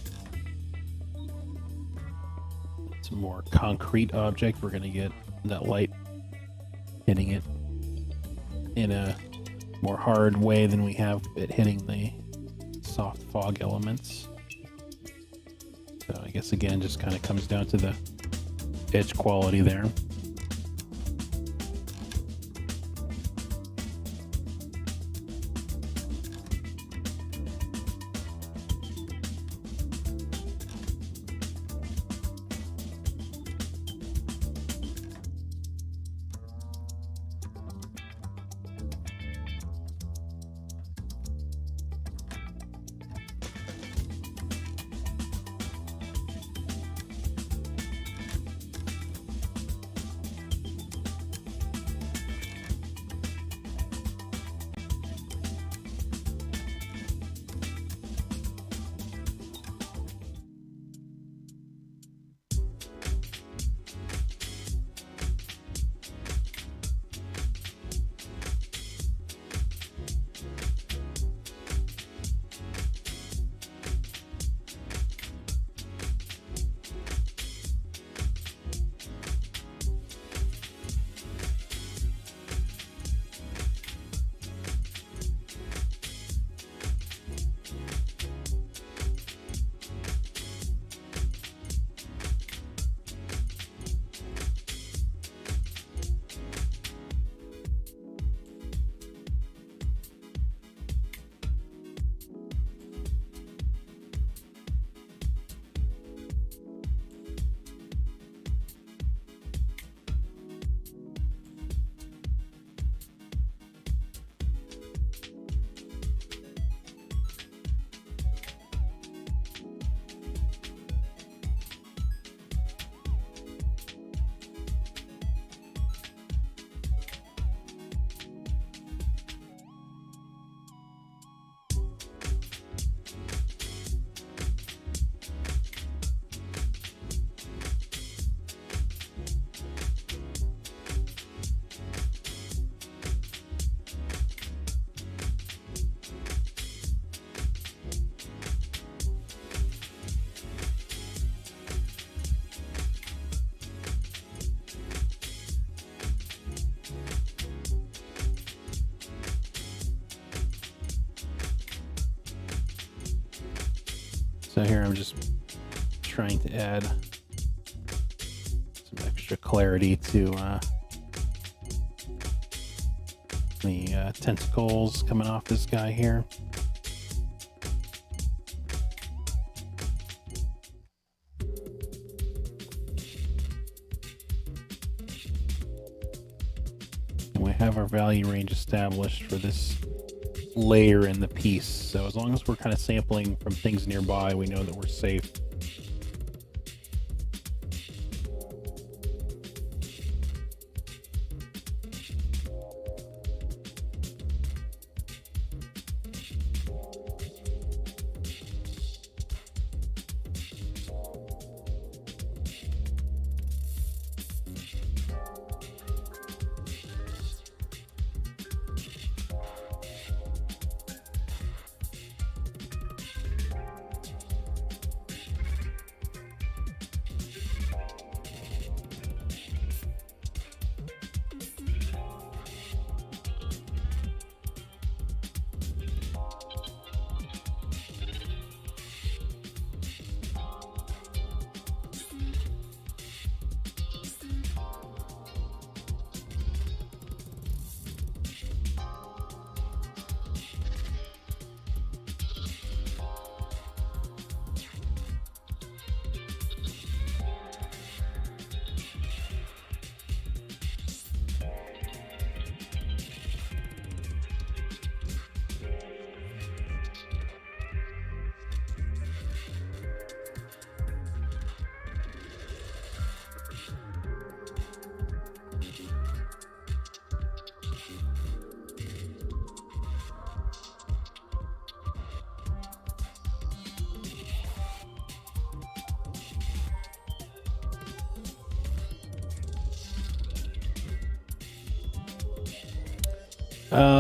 it's a more concrete object, we're going to get that light hitting it in a more hard way than we have it hitting the soft fog elements. So I guess, again, just kind of comes down to the edge quality there. So here I'm just trying to add some extra clarity to the tentacles coming off this guy here. And we have our value range established for this layer in the piece. So as long as we're kind of sampling from things nearby, we know that we're safe.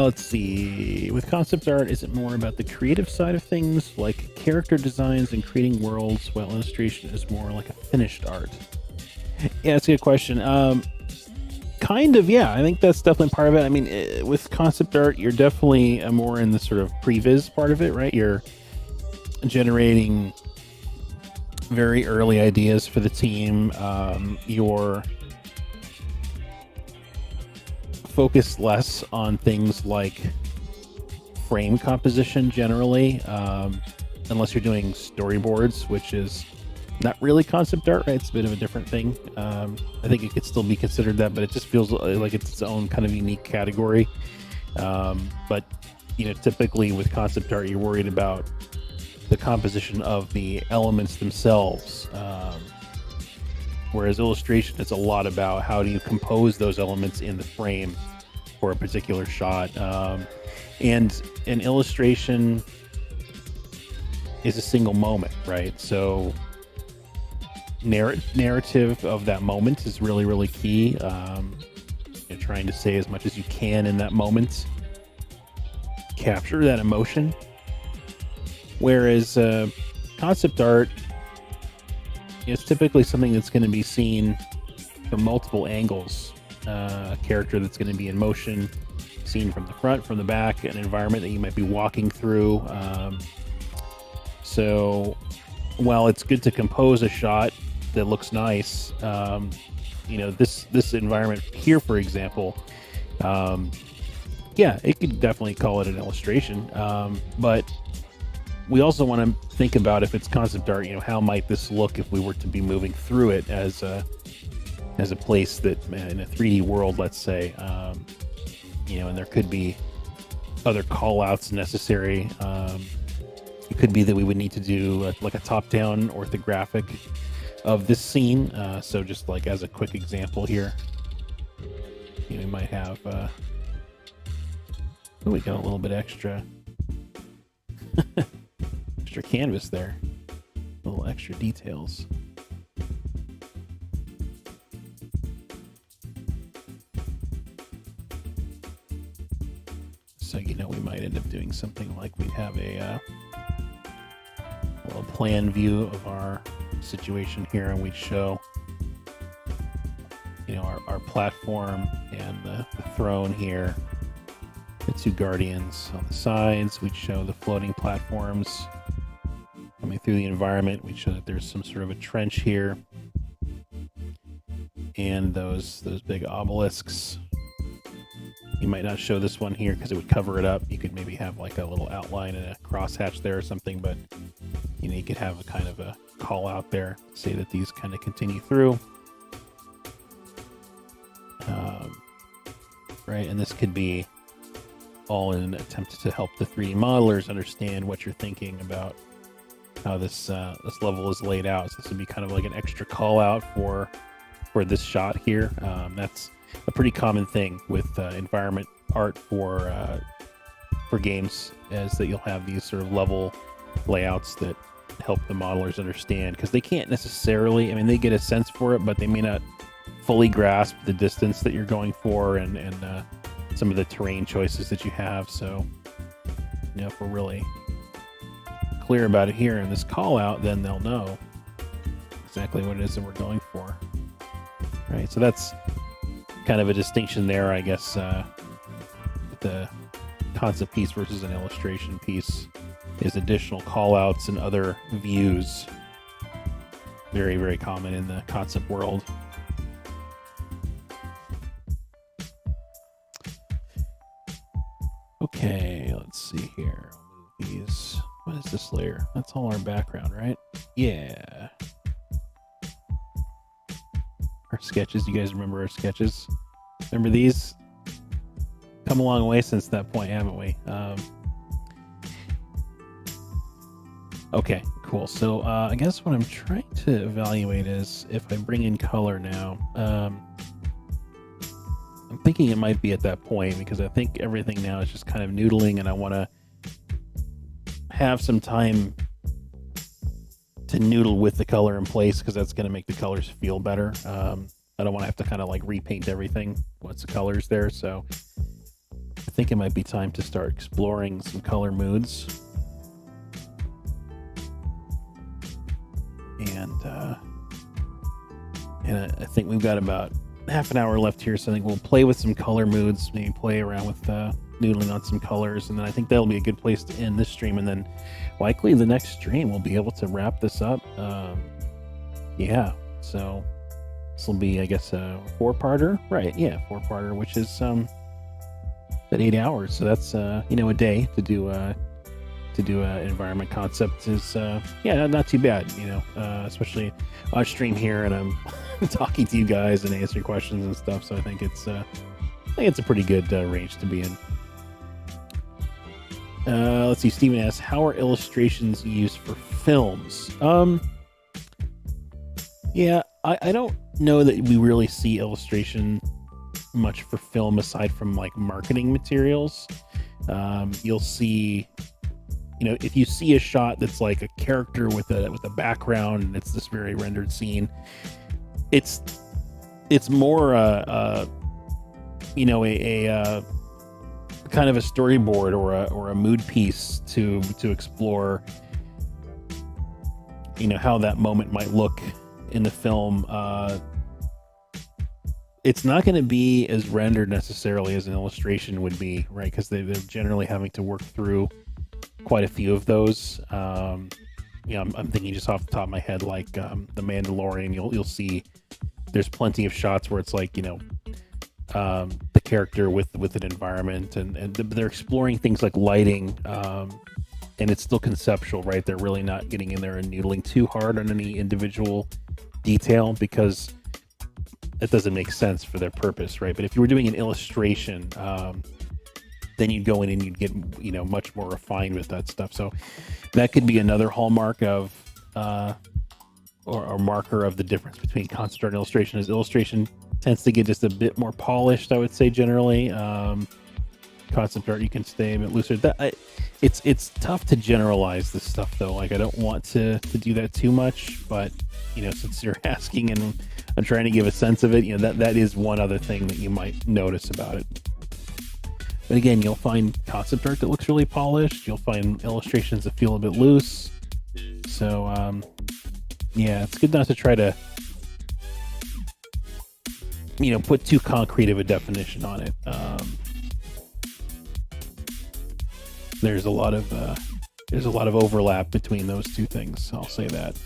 Let's see. With concept art, is it more about the creative side of things, like character designs and creating worlds, while illustration is more like a finished art? Yeah, that's a good question. Kind of, yeah. I think that's definitely part of it. I mean, with concept art, you're definitely more in the sort of previs part of it, right? You're generating very early ideas for the team. You're focus less on things like frame composition generally, unless you're doing storyboards, which is not really concept art, right? It's a bit of a different thing. I think it could still be considered that, but it just feels like it's its own kind of unique category. But typically with concept art, you're worried about the composition of the elements themselves. Whereas illustration, it's a lot about how do you compose those elements in the frame for a particular shot. And an illustration is a single moment, right? So narrative of that moment is really, really key. You're trying to say as much as you can in that moment, capture that emotion. Whereas concept art, it's typically something that's going to be seen from multiple angles. A character that's going to be in motion, seen from the front, from the back, an environment that you might be walking through. So while it's good to compose a shot that looks nice, this environment here, for example, yeah, it could definitely call it an illustration. But we also want to think about, if it's concept art, how might this look if we were to be moving through it as a place that in a 3D world, let's say, and there could be other call outs necessary. It could be that we would need to do like a top-down orthographic of this scene. So just like as a quick example here, we might have, we got a little bit extra canvas there, little extra details. So we might end up doing something like we'd have a plan view of our situation here, and we'd show our platform and the throne here, the two guardians on the sides. We'd show the floating platforms Coming through the environment, we show that there's some sort of a trench here, and those big obelisks. You might not show this one here because it would cover it up. You could maybe have like a little outline and a crosshatch there or something, but you know, you could have a kind of a call out there, say that these kind of continue through. Right, and this could be all in an attempt to help the 3D modelers understand what you're thinking about how this level is laid out. So this would be kind of like an extra call out for this shot here. That's a pretty common thing with environment art for games, is that you'll have these sort of level layouts that help the modelers understand, because they can't necessarily, I mean, they get a sense for it, but they may not fully grasp the distance that you're going for and some of the terrain choices that you have. So, you know, if we're really clear about it here in this call out, then they'll know exactly what it is that we're going for. Right, so that's kind of a distinction there, I guess, with the concept piece versus an illustration piece, is additional call-outs and other views. Very, very common in the concept world. Okay, let's see here. I'll move these. What is this layer? That's all our background, right? Yeah. Our sketches. You guys remember our sketches? Remember these? Come a long way since that point, haven't we? Okay, cool. So I guess what I'm trying to evaluate is if I bring in color now. I'm thinking it might be at that point, because I think everything now is just kind of noodling, and I want to have some time to noodle with the color in place, because that's going to make the colors feel better. I don't want to have to kind of like repaint everything once the color's there. So I think it might be time to start exploring some color moods. And I think we've got about half an hour left here, so I think we'll play with some color moods, maybe play around with noodling on some colors, and then I think that'll be a good place to end this stream, and then likely the next stream we'll be able to wrap this up. Yeah, so this will be, I guess, a 4-parter, right? Yeah, 4-parter, which is at 8 hours, so that's you know, a day to do an environment concept is yeah, not too bad, you know, especially on stream here, and I'm talking to you guys and answering questions and stuff. So I think it's a pretty good range to be in. Let's see. Steven asks, how are illustrations used for films? Yeah, I don't know that we really see illustration much for film aside from like marketing materials. You'll see, you know, if you see a shot that's like a character with a background and it's this very rendered scene, it's more you know, a kind of a storyboard or a mood piece to explore, you know, how that moment might look in the film. It's not going to be as rendered necessarily as an illustration would be, right? Because they're generally having to work through quite a few of those. You know, I'm thinking just off the top of my head, like the Mandalorian. You'll see there's plenty of shots where it's like, you know, the character with an environment, and they're exploring things like lighting, and it's still conceptual, right? They're really not getting in there and noodling too hard on any individual detail, because it doesn't make sense for their purpose, right? But if you were doing an illustration, then you'd go in and you'd get, you know, much more refined with that stuff. So that could be another hallmark of or marker of the difference between concept art and illustration. Is illustration tends to get just a bit more polished, I would say, generally. Concept art, you can stay a bit looser. It's tough to generalize this stuff, though. Like, I don't want to do that too much, but, you know, since you're asking and I'm trying to give a sense of it, you know, that is one other thing that you might notice about it. But again, you'll find concept art that looks really polished. You'll find illustrations that feel a bit loose. So, yeah, it's good not to try to, you know, put too concrete of a definition on it. There's a lot of There's a lot of overlap between those two things. I'll say that.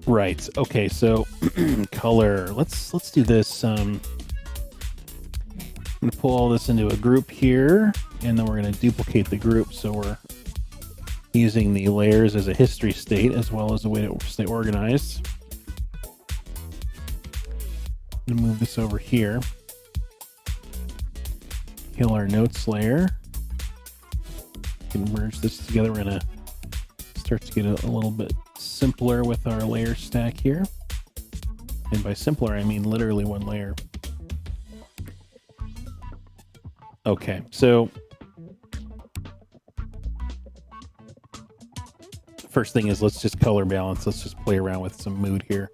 Right. Okay. So color. Let's do this. I'm gonna pull all this into a group here, and then we're gonna duplicate the group. So we're using the layers as a history state as well as a way to stay organized. I'm gonna move this over here. Kill our notes layer. We can merge this together. We're gonna start to get a little bit simpler with our layer stack here. And by simpler, I mean literally one layer. Okay, so first thing is let's just color balance. Let's just play around with some mood here.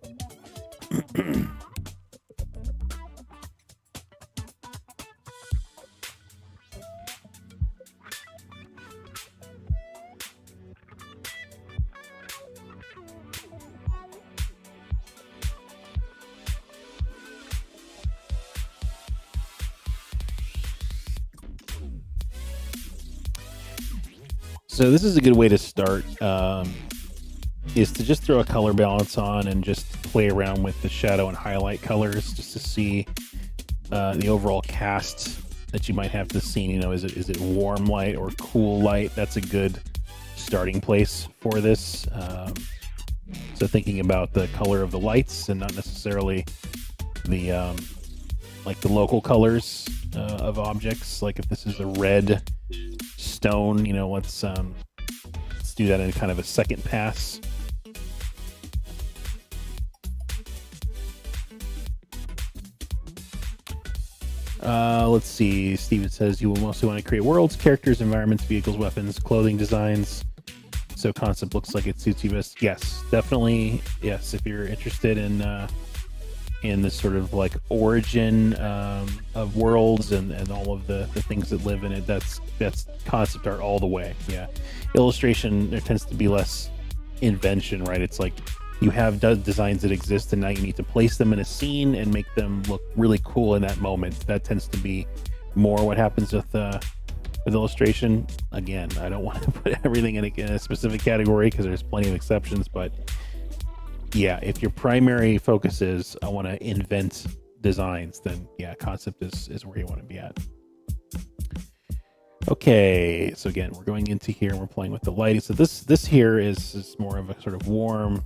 So this is a good way to start, is to just throw a color balance on and just play around with the shadow and highlight colors just to see the overall cast that you might have to the scene. You know, is it warm light or cool light? That's a good starting place for this. So thinking about the color of the lights and not necessarily the like the local colors of objects. Like if this is a red stone, you know, let's do that in kind of a second pass. Let's see. Steven says you will mostly want to create worlds, characters, environments, vehicles, weapons, clothing designs. So concept looks like it suits you best. Yes, definitely. Yes, if you're interested in this sort of like origin of worlds and all of the things that live in it, that's concept art all the way. Yeah, illustration, there tends to be less invention, right? It's like you have designs that exist and now you need to place them in a scene and make them look really cool in that moment. That tends to be more what happens with illustration. Again, I don't want to put everything in a specific category because there's plenty of exceptions, but yeah, if your primary focus is I want to invent designs, then yeah, concept is where you want to be at. Okay, so again, we're going into here and we're playing with the lighting. So this here is more of a sort of warm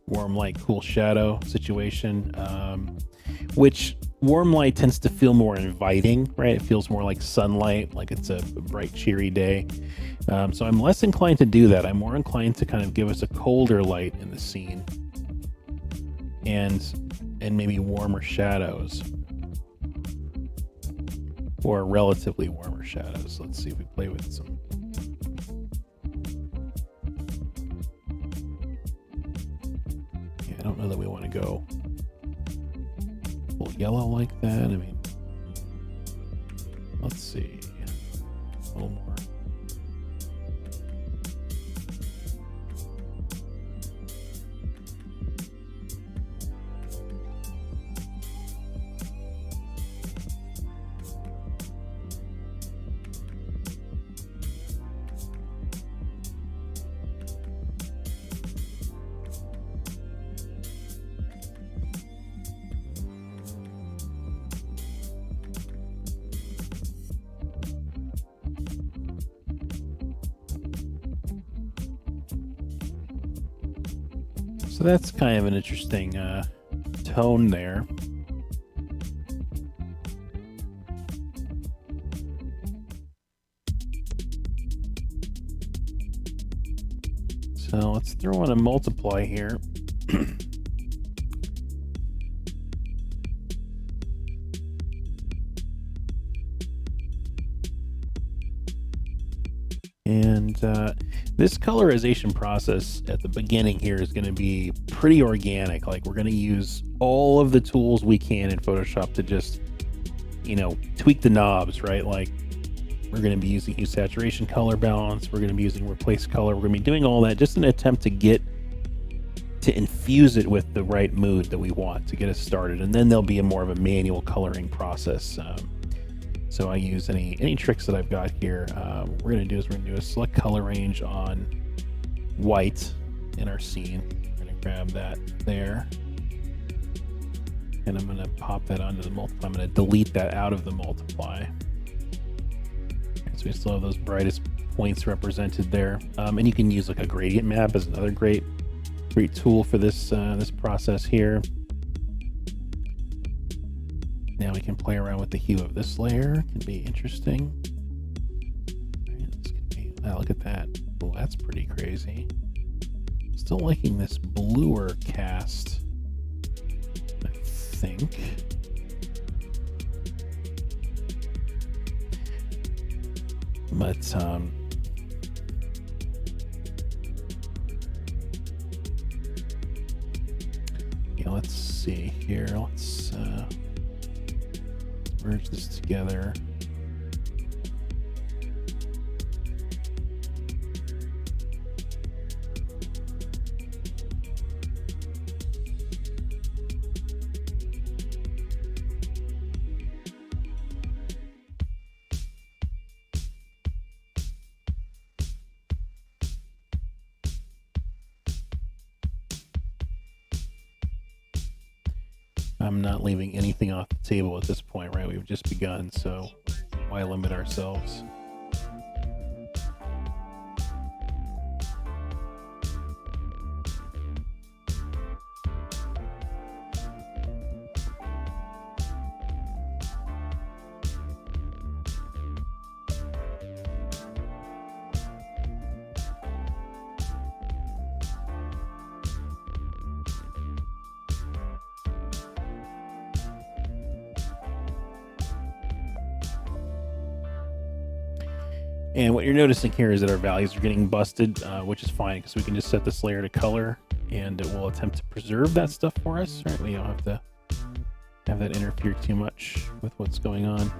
light, cool shadow situation, which warm light tends to feel more inviting, right? It feels more like sunlight, like it's a bright, cheery day. So I'm less inclined to do that. I'm more inclined to kind of give us a colder light in the scene and maybe warmer shadows, or relatively warmer shadows. Let's see if we play with some. Yeah, I don't know that we want to go full yellow like that. I mean, let's see, a little more. So that's kind of an interesting tone there. So let's throw in a multiply here. And this colorization process at the beginning here is going to be pretty organic. Like we're going to use all of the tools we can in Photoshop to just, you know, tweak the knobs, right? Like we're going to be using hue saturation, color balance. We're going to be using replace color. We're going to be doing all that just in an attempt to infuse it with the right mood that we want to get us started. And then there'll be more of a manual coloring process. So I use any tricks that I've got here. What we're going to do is we're going to do a select color range on white in our scene. We're going to grab that there. And I'm going to pop that onto the multiply. I'm going to delete that out of the multiply. So we still have those brightest points represented there. And you can use like a gradient map as another great tool for this this process here. Now we can play around with the hue of this layer. Can be interesting. Look at that. Oh, that's pretty crazy. Still liking this bluer cast, I think. But yeah, let's see here. Let's merge this together. I'm not leaving anything off the table at this point, right? We've just begun, so why limit ourselves? And what you're noticing here is that our values are getting busted, which is fine because we can just set this layer to color and it will attempt to preserve that stuff for us, right? We don't have to have that interfere too much with what's going on.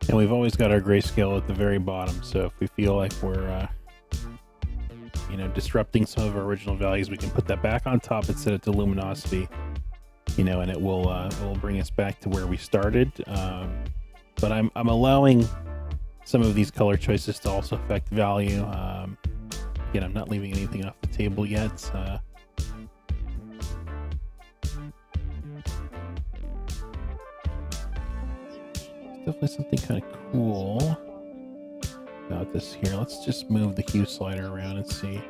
And we've always got our grayscale at the very bottom, so if we feel like we're disrupting some of our original values, we can put that back on top and set it to luminosity, and it will bring us back to where we started. But I'm allowing some of these color choices to also affect value. Again, I'm not leaving anything off the table yet. Definitely something kind of cool about this here. Let's just move the hue slider around and see.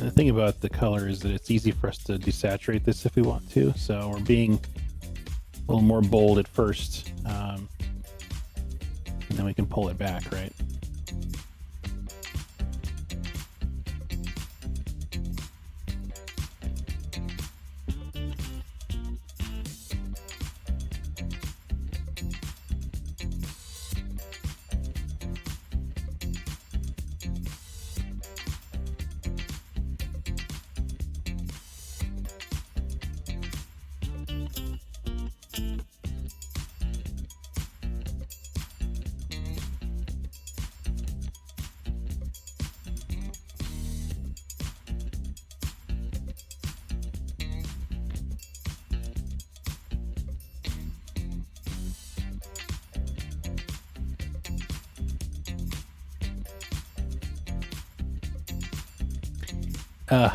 the thing about the color is that it's easy for us to desaturate this if we want to. So we're being a little more bold at first, and then we can pull it back, right?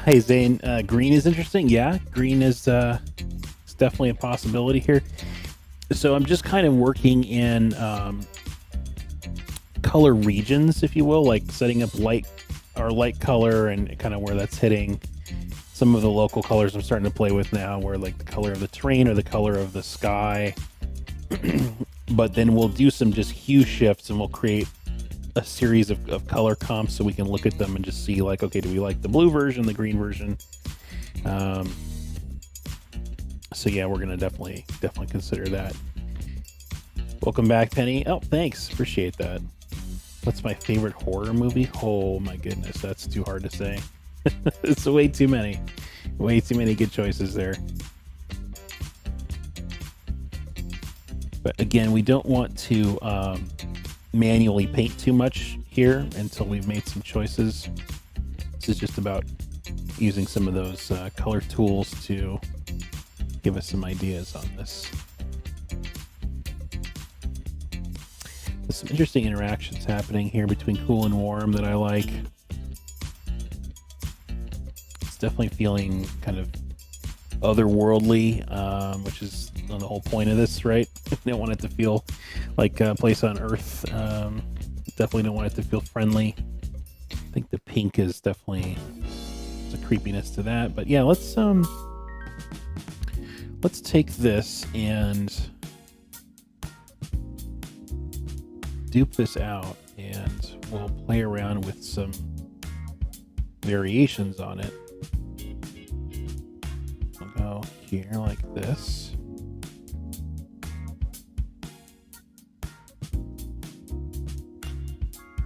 Hey Zane, green is interesting. Yeah, green is it's definitely a possibility here. So I'm just kind of working in color regions, if you will, like setting up light color and kind of where that's hitting. Some of the local colors I'm starting to play with now, where like the color of the terrain or the color of the sky. But then we'll do some just hue shifts and we'll create a series of color comps so we can look at them and just see like, okay, do we like the blue version, the green version? So yeah, we're gonna definitely consider that. Welcome back, Penny. Oh, thanks, appreciate that. What's my favorite horror movie? Oh my goodness, that's too hard to say. It's way too many good choices there. But again, we don't want to manually paint too much here until we've made some choices. This is just about using some of those color tools to give us some ideas on this. There's some interesting interactions happening here between cool and warm that I like. It's definitely feeling kind of otherworldly, which is the whole point of this, right? We don't want it to feel like a place on Earth. Definitely don't want it to feel friendly. I think the pink is definitely, there's a creepiness to that. But yeah, let's take this and dupe this out, and we'll play around with some variations on it. We'll go here like this.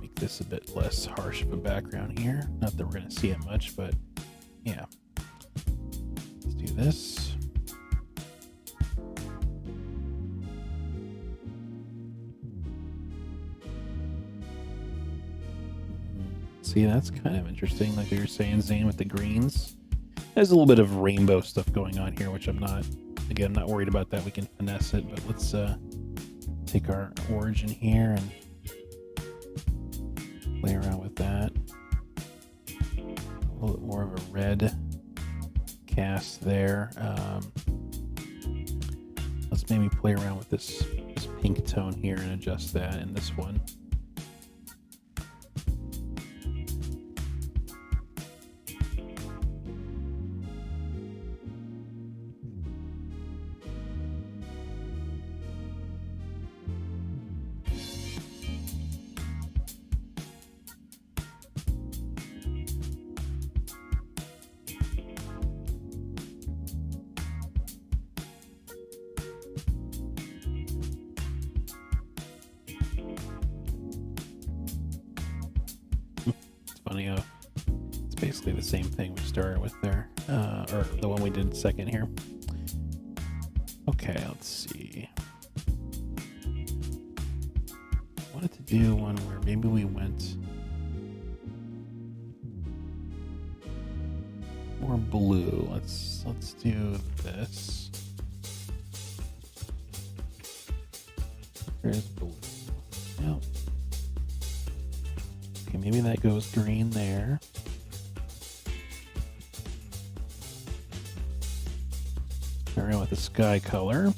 Make this a bit less harsh of a background here. Not that we're going to see it much, but yeah. Let's do this. See, that's kind of interesting, like you're saying, Zane, with the greens. There's a little bit of rainbow stuff going on here, which I'm not worried about that. We can finesse it, but let's take our origin here and play around with that. A little bit more of a red cast there. Let's maybe play around with this pink tone here and adjust that in this one. Funny how it's basically the same thing we started with there, or the one we did second here. Okay, let's see. I wanted to do one where maybe we went more blue. Let's do this. There's blue. Yep. Okay, maybe that goes green there. Around with the sky color.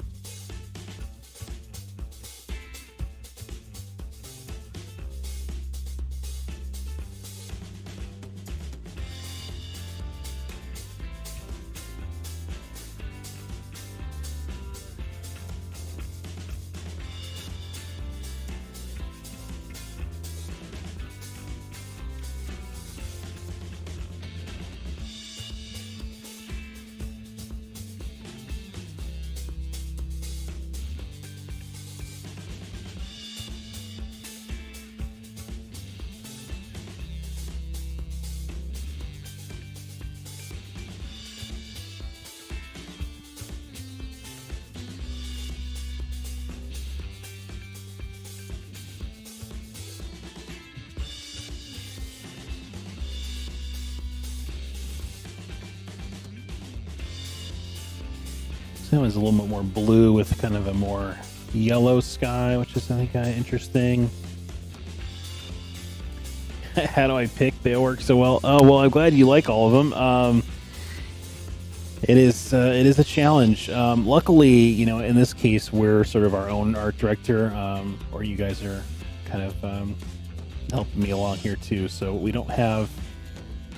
So one's a little bit more blue with kind of a more yellow sky, which is I think kind of interesting. How do I pick? They all work so well. Oh well, I'm glad you like all of them. It is a challenge. Luckily, you know, in this case, we're sort of our own art director, or you guys are kind of helping me along here too. So we don't have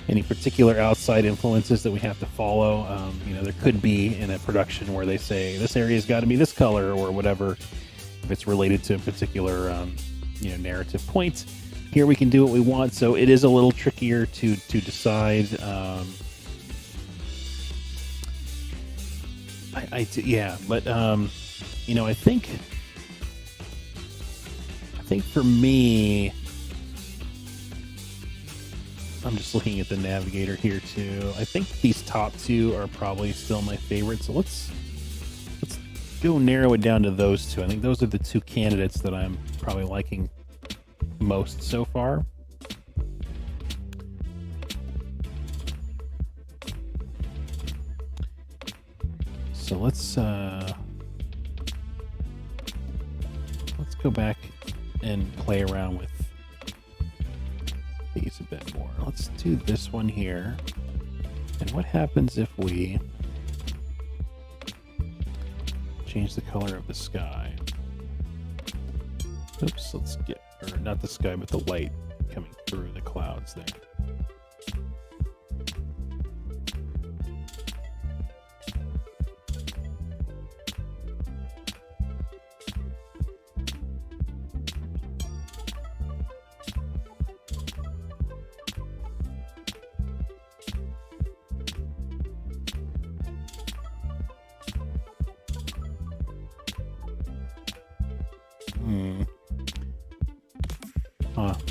any particular outside influences that we have to follow. You know, there could be in a production where they say this area's got to be this color or whatever, if it's related to a particular you know, narrative point. Here we can do what we want, so it is a little trickier to decide. Yeah, but you know, I think for me, I'm just looking at the navigator here too. I think these top two are probably still my favorite. So let's go narrow it down to those two. I think those are the two candidates that I'm probably liking most so far. So let's go back and play around with these a bit more. Let's do this one here. And what happens if we change the color of the sky? Oops, let's get, or not the sky, but the light coming through the clouds there.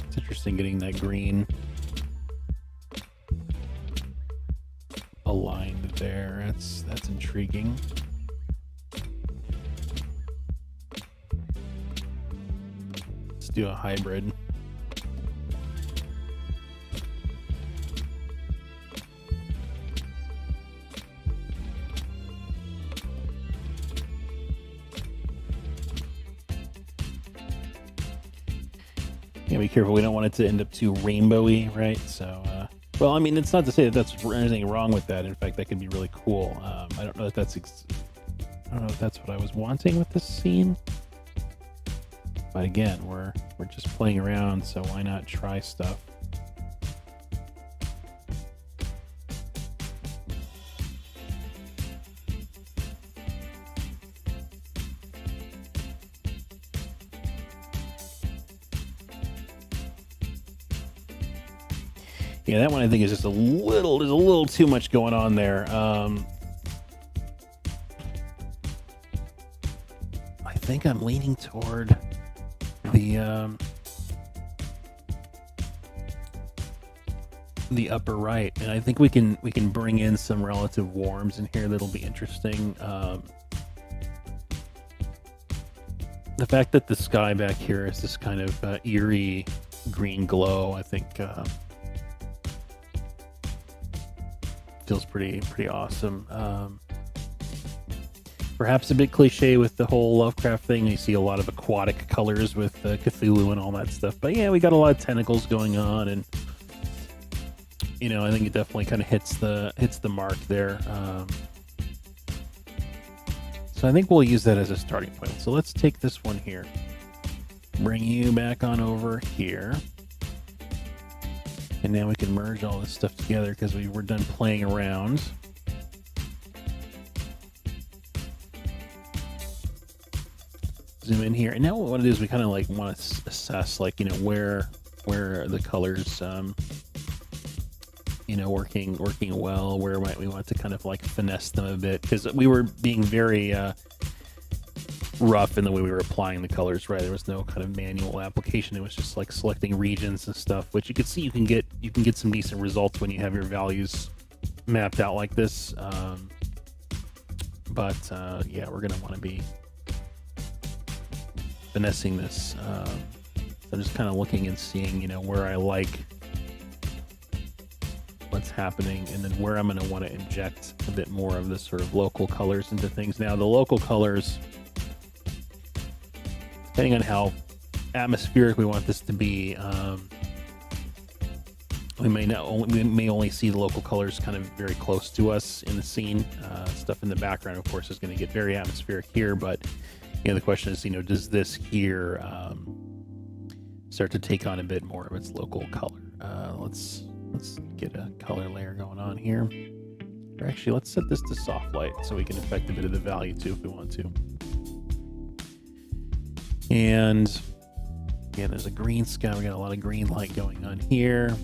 It's interesting getting that green aligned there. That's intriguing. Let's do a hybrid. Yeah, be careful. We don't want it to end up too rainbowy, right? So, well, I mean, it's not to say that that's anything wrong with that. In fact, that could be really cool. I don't know if that's I don't know if that's what I was wanting with this scene. But again, we're just playing around, so why not try stuff? Yeah, that one I think is just there's a little too much going on there. I think I'm leaning toward the upper right, and I think we can bring in some relative warms in here that'll be interesting. The fact that the sky back here is this kind of eerie green glow, I think feels pretty awesome. Perhaps a bit cliche with the whole Lovecraft thing. You see a lot of aquatic colors with Cthulhu and all that stuff. But yeah, we got a lot of tentacles going on, and you know, I think it definitely kind of hits the mark there. So I think we'll use that as a starting point. So let's take this one here, bring you back on over here. And now we can merge all this stuff together because we were done playing around. Zoom in here. And now what we want to do is we kind of like want to assess, like, you know, where the colors, you know, working well, where might we want to kind of like finesse them a bit, because we were being very rough in the way we were applying the colors, right? There was no kind of manual application. It was just like selecting regions and stuff, which you can see you can get some decent results when you have your values mapped out like this. But yeah, we're gonna want to be finessing this. I'm just kind of looking and seeing, you know, where I like what's happening, and then where I'm going to want to inject a bit more of this sort of local colors into things. Now, the local colors, depending on how atmospheric we want this to be, we may only see the local colors kind of very close to us in the scene. Stuff in the background, of course, is going to get very atmospheric here, but the question is, does this here start to take on a bit more of its local color? Let's get a color layer going on here. Or actually, let's set this to soft light so we can affect a bit of the value too if we want to. And again, there's a green sky. We got a lot of green light going on here.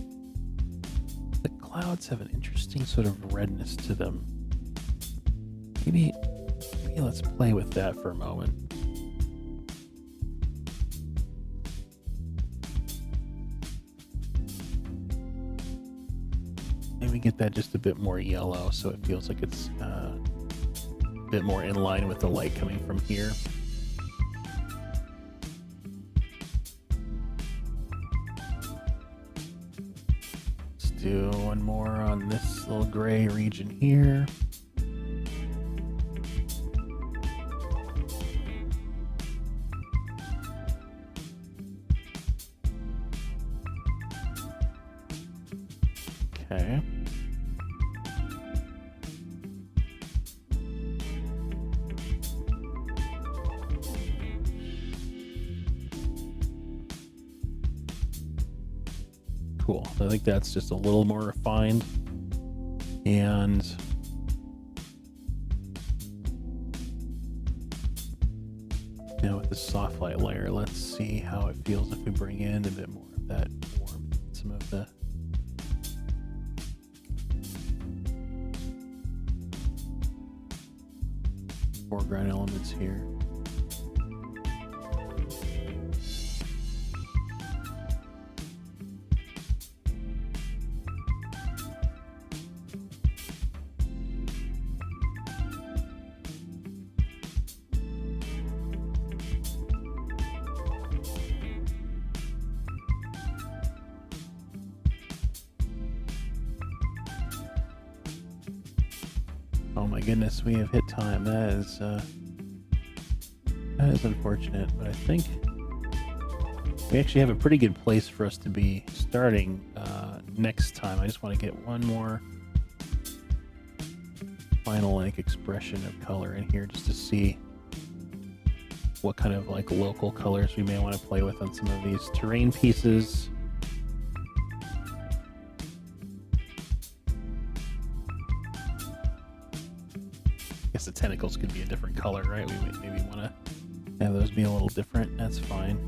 The clouds have an interesting sort of redness to them. Maybe let's play with that for a moment. Maybe get that just a bit more yellow so it feels like it's a bit more in line with the light coming from here. Let's do one more on this little gray region here. Okay. Cool. I think that's just a little more refined. And now with the soft light layer, let's see how it feels if we bring in a bit more of that warmth, some of the foreground elements here. Oh my goodness, we have hit time. That is unfortunate, but I think we actually have a pretty good place for us to be starting next time. I just want to get one more final expression of color in here just to see what kind of local colors we may want to play with on some of these terrain pieces. I guess the tentacles could be a different color, right? We might maybe want to have those be a little different. That's fine.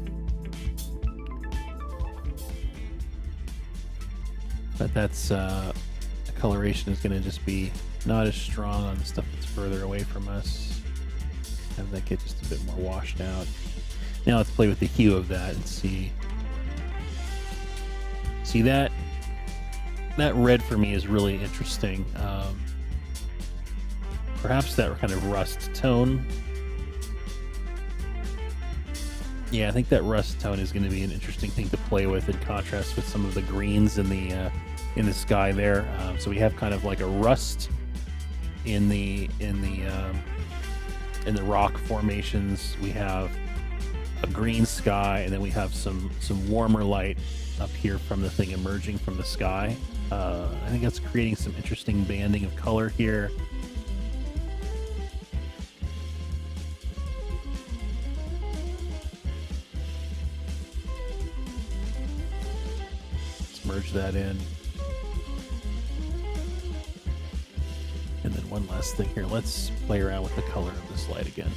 But that's the coloration is going to just be not as strong on the stuff that's further away from us. Have that get just a bit more washed out. Now let's play with the hue of that and see that red for me is really interesting. Perhaps that kind of rust tone. Yeah, I think that rust tone is going to be an interesting thing to play with in contrast with some of the greens in the sky there. So we have kind of like a rust in the rock formations. We have a green sky, and then we have some warmer light up here from the thing emerging from the sky. I think that's creating some interesting banding of color here. Merge that in. And then one last thing here. Let's play around with the color of this light again.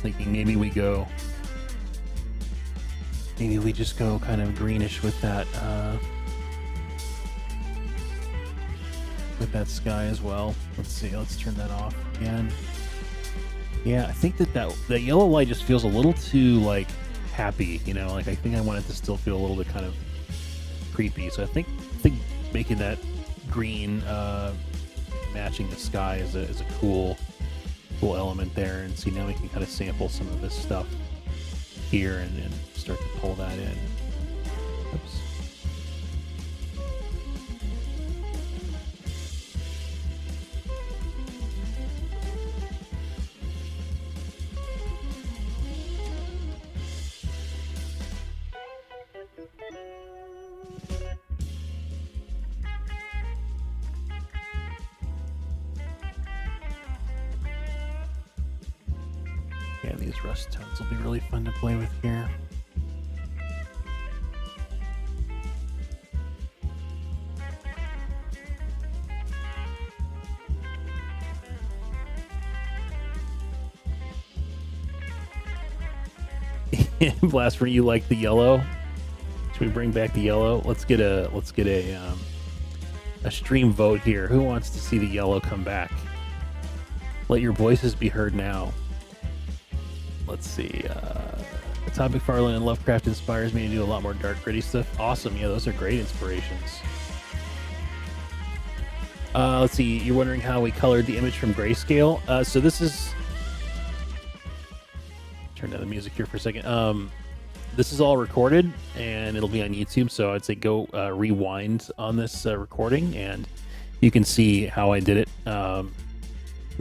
Thinking maybe we just go kind of greenish with that sky as well. Let's see, let's turn that off again. Yeah, I think that yellow light just feels a little too like happy, you know. Like I think I want it to still feel a little bit kind of creepy. So I think making that green matching the sky is a cool element there. And see, now we can kind of sample some of this stuff here and start to pull that in. Oops. Yeah, these rust tones will be really fun to play with here. Blaspher, you like the yellow? Should we bring back the yellow? Let's get a stream vote here. Who wants to see the yellow come back? Let your voices be heard now. Let's see. Todd McFarlane and Lovecraft inspires me to do a lot more dark, gritty stuff. Awesome. Yeah, those are great inspirations. Let's see. You're wondering how we colored the image from grayscale. So this is... Turn down the music here for a second. This is all recorded, and it'll be on YouTube. So I'd say go rewind on this recording, and you can see how I did it.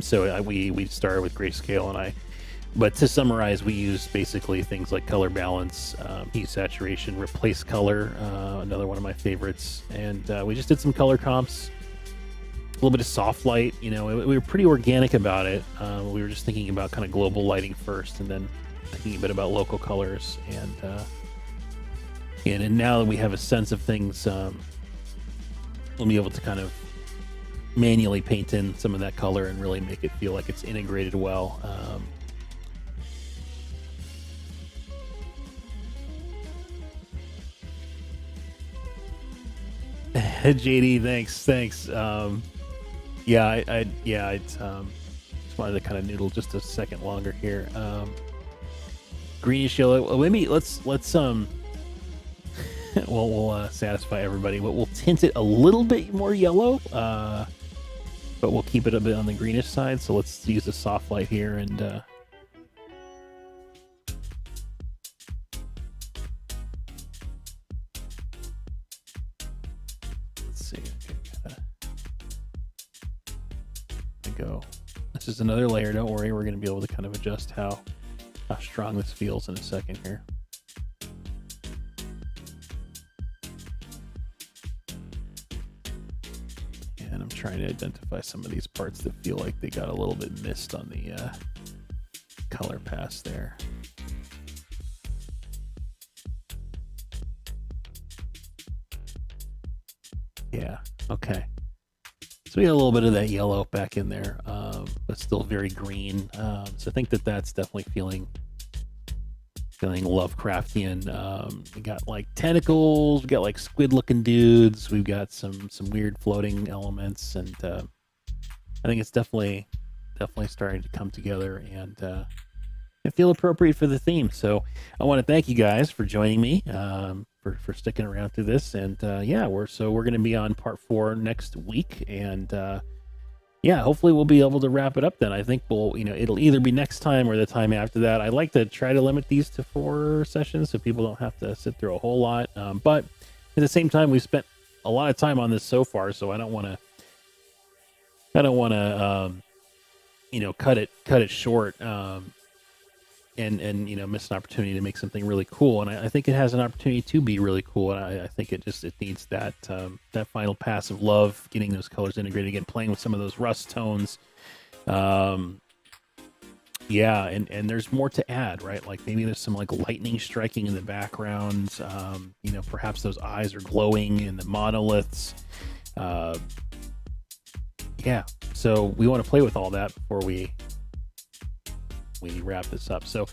So we started with grayscale, but to summarize, we used basically things like color balance, heat saturation, replace color, another one of my favorites, and we just did some color comps, a little bit of soft light. You know, we were pretty organic about it. We were just thinking about kind of global lighting first, and then thinking a bit about local colors, and now that we have a sense of things, we'll be able to kind of manually paint in some of that color and really make it feel like it's integrated well. JD, thanks. Yeah, I just wanted to kind of noodle just a second longer here. Greenish yellow. Well, maybe let's we'll satisfy everybody. We'll tint it a little bit more yellow, but we'll keep it a bit on the greenish side. So let's use a soft light here and let's see. Okay, go. This is another layer. Don't worry, we're going to be able to kind of adjust how strong this feels in a second here. And I'm trying to identify some of these parts that feel like they got a little bit missed on the color pass there. Yeah, okay. So we got a little bit of that yellow back in there, but still very green. So I think that's definitely feeling Lovecraftian. We got like tentacles, we got like squid-looking dudes, we've got some weird floating elements, and I think it's definitely starting to come together and feel appropriate for the theme. So I want to thank you guys for joining me, for sticking around through this, and yeah, we're going to be on part 4 next week, and yeah, hopefully we'll be able to wrap it up then. I think it'll either be next time or the time after that. I like to try to limit these to 4 sessions so people don't have to sit through a whole lot, but at the same time, we've spent a lot of time on this so far, so I don't want to cut it short, and miss an opportunity to make something really cool. And I think it has an opportunity to be really cool, and I think it needs that final pass of love, getting those colors integrated again, playing with some of those rust tones. Yeah, and there's more to add, right? Like maybe there's some like lightning striking in the background. Perhaps those eyes are glowing in the monoliths. Yeah, so we want to play with all that before we wrap this up. So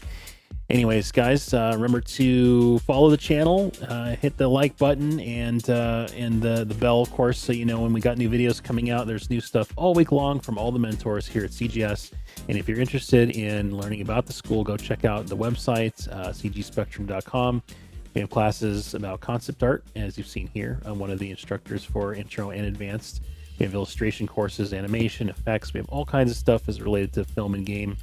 anyways, guys, remember to follow the channel, hit the like button, and the bell, of course, so you know when we got new videos coming out. There's new stuff all week long from all the mentors here at CGS, And if you're interested in learning about the school, go check out the website, cgspectrum.com. We have classes about concept art, as you've seen here. I'm one of the instructors for intro and advanced. We have illustration courses, animation, effects. We have all kinds of stuff as related to film and game.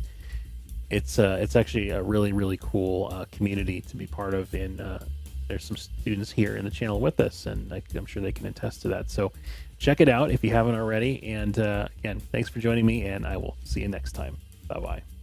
It's actually a really, really cool community to be part of, and there's some students here in the channel with us, and I'm sure they can attest to that. So check it out if you haven't already. And again, thanks for joining me, and I will see you next time. Bye-bye.